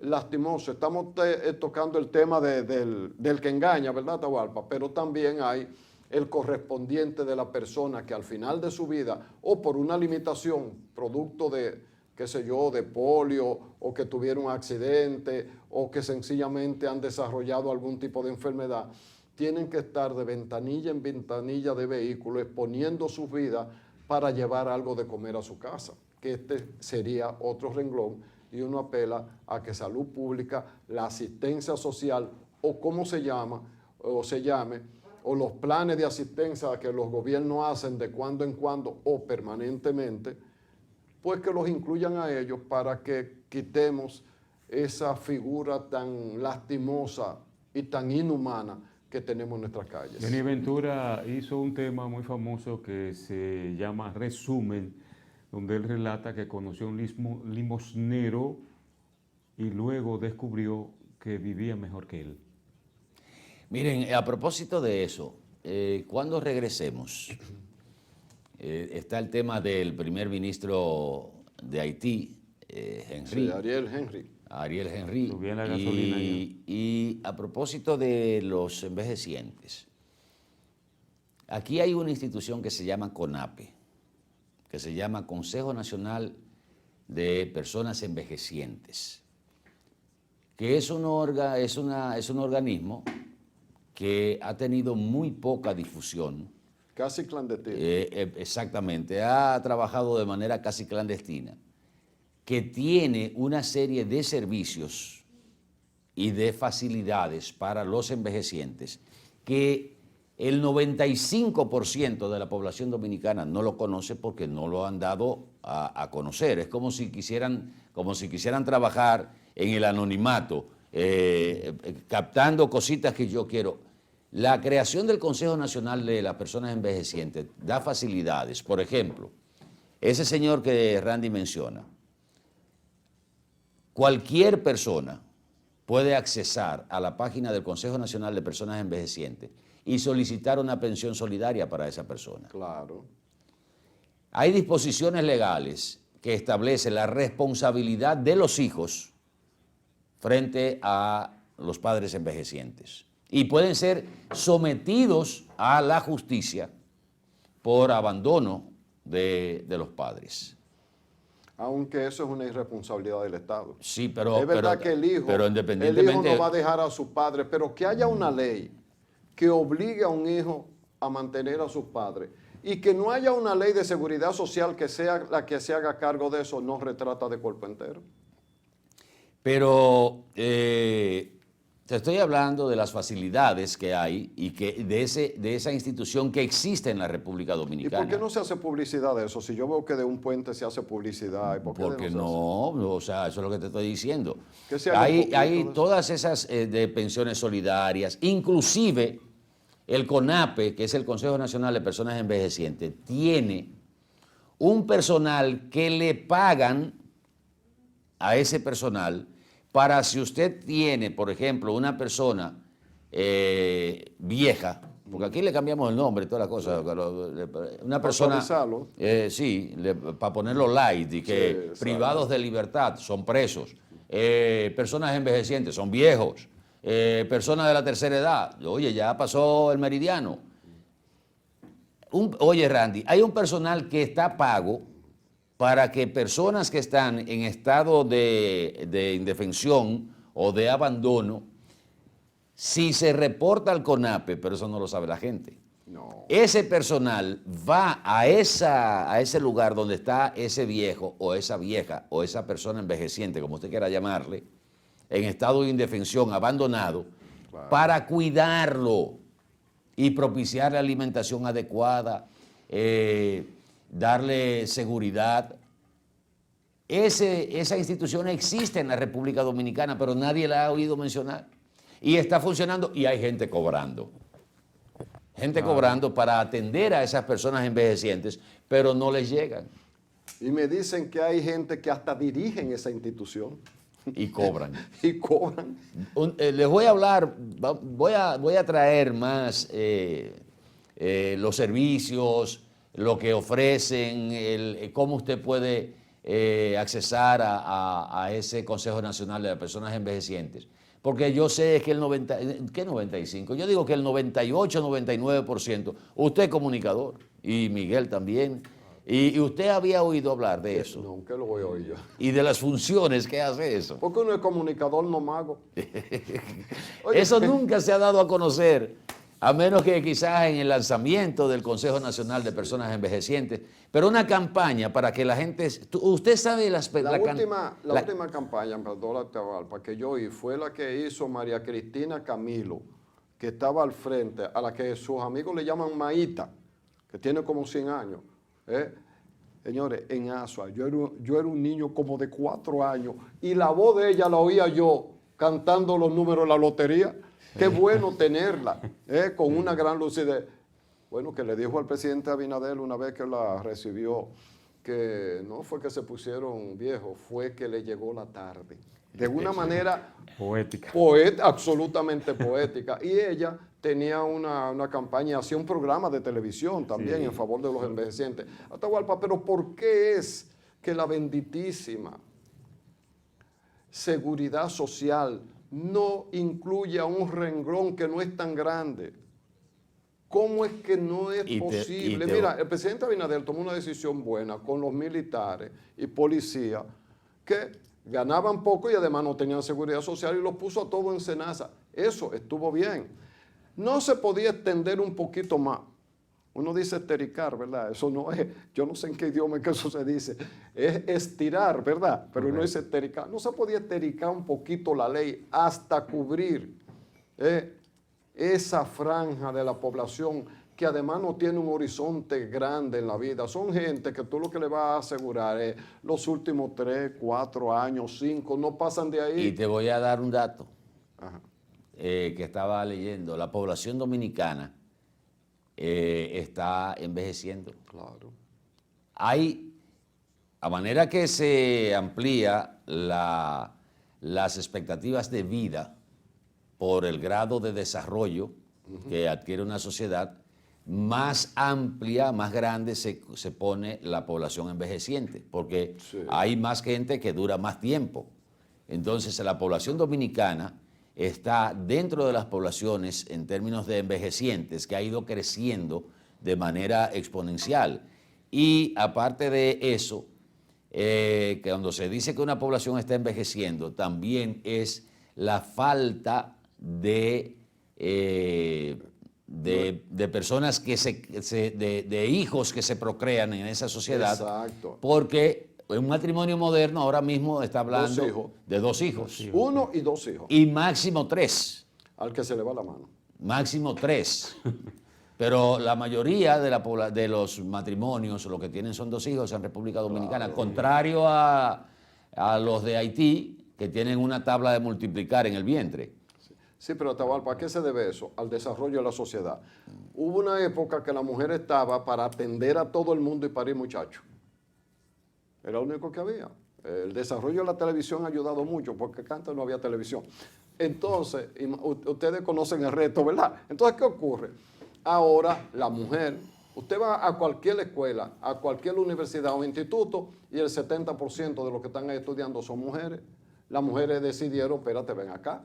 lastimoso. Estamos tocando el tema del que engaña, ¿verdad, Atahualpa? Pero también hay el correspondiente de la persona que al final de su vida, o por una limitación, producto de, qué sé yo, de polio, o que tuvieron un accidente, o que sencillamente han desarrollado algún tipo de enfermedad, tienen que estar de ventanilla en ventanilla de vehículo, exponiendo sus vidas para llevar algo de comer a su casa, que este sería otro renglón, y uno apela a que salud pública, la asistencia social, o cómo se llama, o se llame, o los planes de asistencia que los gobiernos hacen de cuando en cuando o permanentemente, pues que los incluyan a ellos para que quitemos esa figura tan lastimosa y tan inhumana que tenemos en nuestras calles. Benny Ventura hizo un tema muy famoso que se llama Resumen, donde él relata que conoció a un limosnero y luego descubrió que vivía mejor que él. Miren, a propósito de eso, cuando regresemos, está el tema del primer ministro de Haití, Henry. Sí, Ariel Henry. Ariel Henry. Subía la gasolina Y a propósito de los envejecientes, aquí hay una institución que se llama CONAPE, que se llama Consejo Nacional de Personas Envejecientes, que es un organismo que ha tenido muy poca difusión. Casi clandestino. Exactamente, ha trabajado de manera casi clandestina, que tiene una serie de servicios y de facilidades para los envejecientes que el 95% de la población dominicana no lo conoce porque no lo han dado a conocer. Es como si quisieran trabajar en el anonimato, captando cositas que yo quiero. La creación del Consejo Nacional de las Personas Envejecientes da facilidades. Por ejemplo, ese señor que Randy menciona, cualquier persona puede accesar a la página del Consejo Nacional de Personas Envejecientes y solicitar una pensión solidaria para esa persona. Claro. Hay disposiciones legales que establecen la responsabilidad de los hijos frente a los padres envejecientes y pueden ser sometidos a la justicia por abandono de los padres. Aunque eso es una irresponsabilidad del Estado. Sí, pero... Es verdad que el hijo no va a dejar a su padre, pero que haya una ley que obligue a un hijo a mantener a sus padres y que no haya una ley de seguridad social que sea la que se haga cargo de eso, nos retrata de cuerpo entero. Pero te estoy hablando de las facilidades que hay y que de esa institución que existe en la República Dominicana. ¿Y por qué no se hace publicidad de eso? Si yo veo que de un puente se hace publicidad, porque no, o sea, eso es lo que te estoy diciendo. Que hay todas esas de pensiones solidarias, inclusive el CONAPE, que es el Consejo Nacional de Personas Envejecientes, tiene un personal que le pagan a ese personal para si usted tiene, por ejemplo, una persona vieja, porque aquí le cambiamos el nombre y toda la cosa, una persona, sí, para ponerlo light, y que sí, privados de libertad son presos, personas envejecientes son viejos, personas de la tercera edad, oye, ya pasó el meridiano. Oye, Randy, hay un personal que está pago para que personas que están en estado de indefensión o de abandono, si se reporta al CONAPE, pero eso no lo sabe la gente, ese personal va a ese lugar donde está ese viejo o esa vieja o esa persona envejeciente, como usted quiera llamarle, en estado de indefensión, abandonado, para cuidarlo y propiciarle alimentación adecuada, darle seguridad. Esa institución existe en la República Dominicana, pero nadie la ha oído mencionar. Y está funcionando y hay gente cobrando. Gente cobrando para atender a esas personas envejecientes, pero no les llegan. Y me dicen que hay gente que hasta dirigen esa institución. Y cobran. Y cobran. Les voy a hablar, voy a traer más los servicios, lo que ofrecen, cómo usted puede accesar a ese Consejo Nacional de las Personas Envejecientes. Porque yo sé que ¿qué 95? Yo digo que el 98, 99%, usted es comunicador, y Miguel también, y usted había oído hablar de eso. Nunca lo voy a oír yo. Y de las funciones que hace eso. Porque uno es comunicador, no mago. Eso nunca se ha dado a conocer, a menos que quizás en el lanzamiento del Consejo Nacional de Personas Envejecientes, pero una campaña para que la gente... Usted sabe la última campaña, perdón, para que yo oí, fue la que hizo María Cristina Camilo, que estaba al frente, a la que sus amigos le llaman Maíta, que tiene como 100 años. Señores, en Asua, yo era un niño como de 4 años y la voz de ella la oía yo cantando los números de la lotería. Qué bueno tenerla, con una gran lucidez. Bueno, que le dijo al presidente Abinader una vez que la recibió, que no fue que se pusieron viejos, fue que le llegó la tarde. De una manera poética. Absolutamente poética. Y ella tenía una campaña, hacía un programa de televisión también en favor de los envejecientes. Atahualpa, pero ¿por qué es que la benditísima seguridad social no incluye a un renglón que no es tan grande? ¿Cómo es que no es posible? Mira, el presidente Abinader tomó una decisión buena con los militares y policías que ganaban poco y además no tenían seguridad social y los puso a todos en Senasa. Eso estuvo bien. No se podía extender un poquito más. Uno dice estericar, ¿verdad? Eso no es, yo no sé en qué idioma es que eso se dice. Es estirar, ¿verdad? Pero uno dice estericar. No se podía estericar un poquito la ley hasta cubrir esa franja de la población que además no tiene un horizonte grande en la vida. Son gente que tú lo que le vas a asegurar es los últimos 3, 4 años, 5, no pasan de ahí. Y te voy a dar un dato que estaba leyendo. La población dominicana está envejeciendo. Claro. A manera que se amplía las expectativas de vida por el grado de desarrollo que adquiere una sociedad, más amplia, más grande se pone la población envejeciente, porque hay más gente que dura más tiempo. Entonces, la población dominicana está dentro de las poblaciones en términos de envejecientes, que ha ido creciendo de manera exponencial. Y aparte de eso, que cuando se dice que una población está envejeciendo, también es la falta de personas de hijos que se procrean en esa sociedad. Exacto. Porque un matrimonio moderno ahora mismo está hablando de 2 hijos. 1 y 2 hijos. Y máximo 3. Al que se le va la mano. Máximo 3. Pero la mayoría de los matrimonios lo que tienen son 2 hijos en República Dominicana, claro. Contrario a los de Haití, que tienen una tabla de multiplicar en el vientre. Sí, pero Atahualpa, ¿a qué se debe eso? Al desarrollo de la sociedad. Hubo una época que la mujer estaba para atender a todo el mundo y parir muchachos. Era lo único que había. El desarrollo de la televisión ha ayudado mucho, porque antes no había televisión. Entonces, ustedes conocen el reto, ¿verdad? Entonces, ¿qué ocurre? Ahora, la mujer, usted va a cualquier escuela, a cualquier universidad o instituto, y el 70% de los que están ahí estudiando son mujeres. Las mujeres decidieron, espérate, ven acá.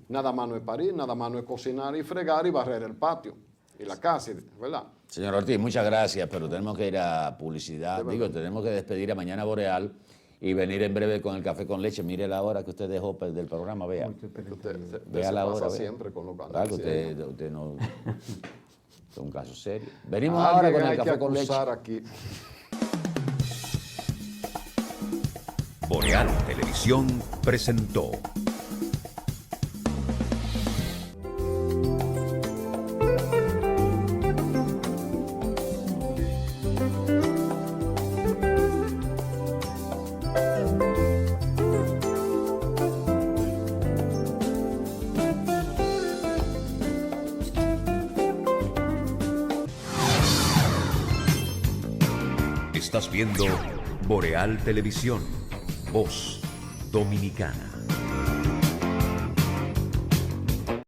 Nada más no es parir, nada más no es cocinar y fregar y barrer el patio y la casa, ¿verdad? Señor Ortiz, muchas gracias, pero tenemos que ir a publicidad. Tenemos que despedir a Mañana Boreal y venir en breve con el café con leche. Mire la hora que usted dejó del programa, vea. Vea la hora. Siempre con los claro, usted no... Es un caso serio. Venimos ahora con el café con leche. Aquí. Boreal Televisión presentó Estás viendo Boreal Televisión, Voz Dominicana.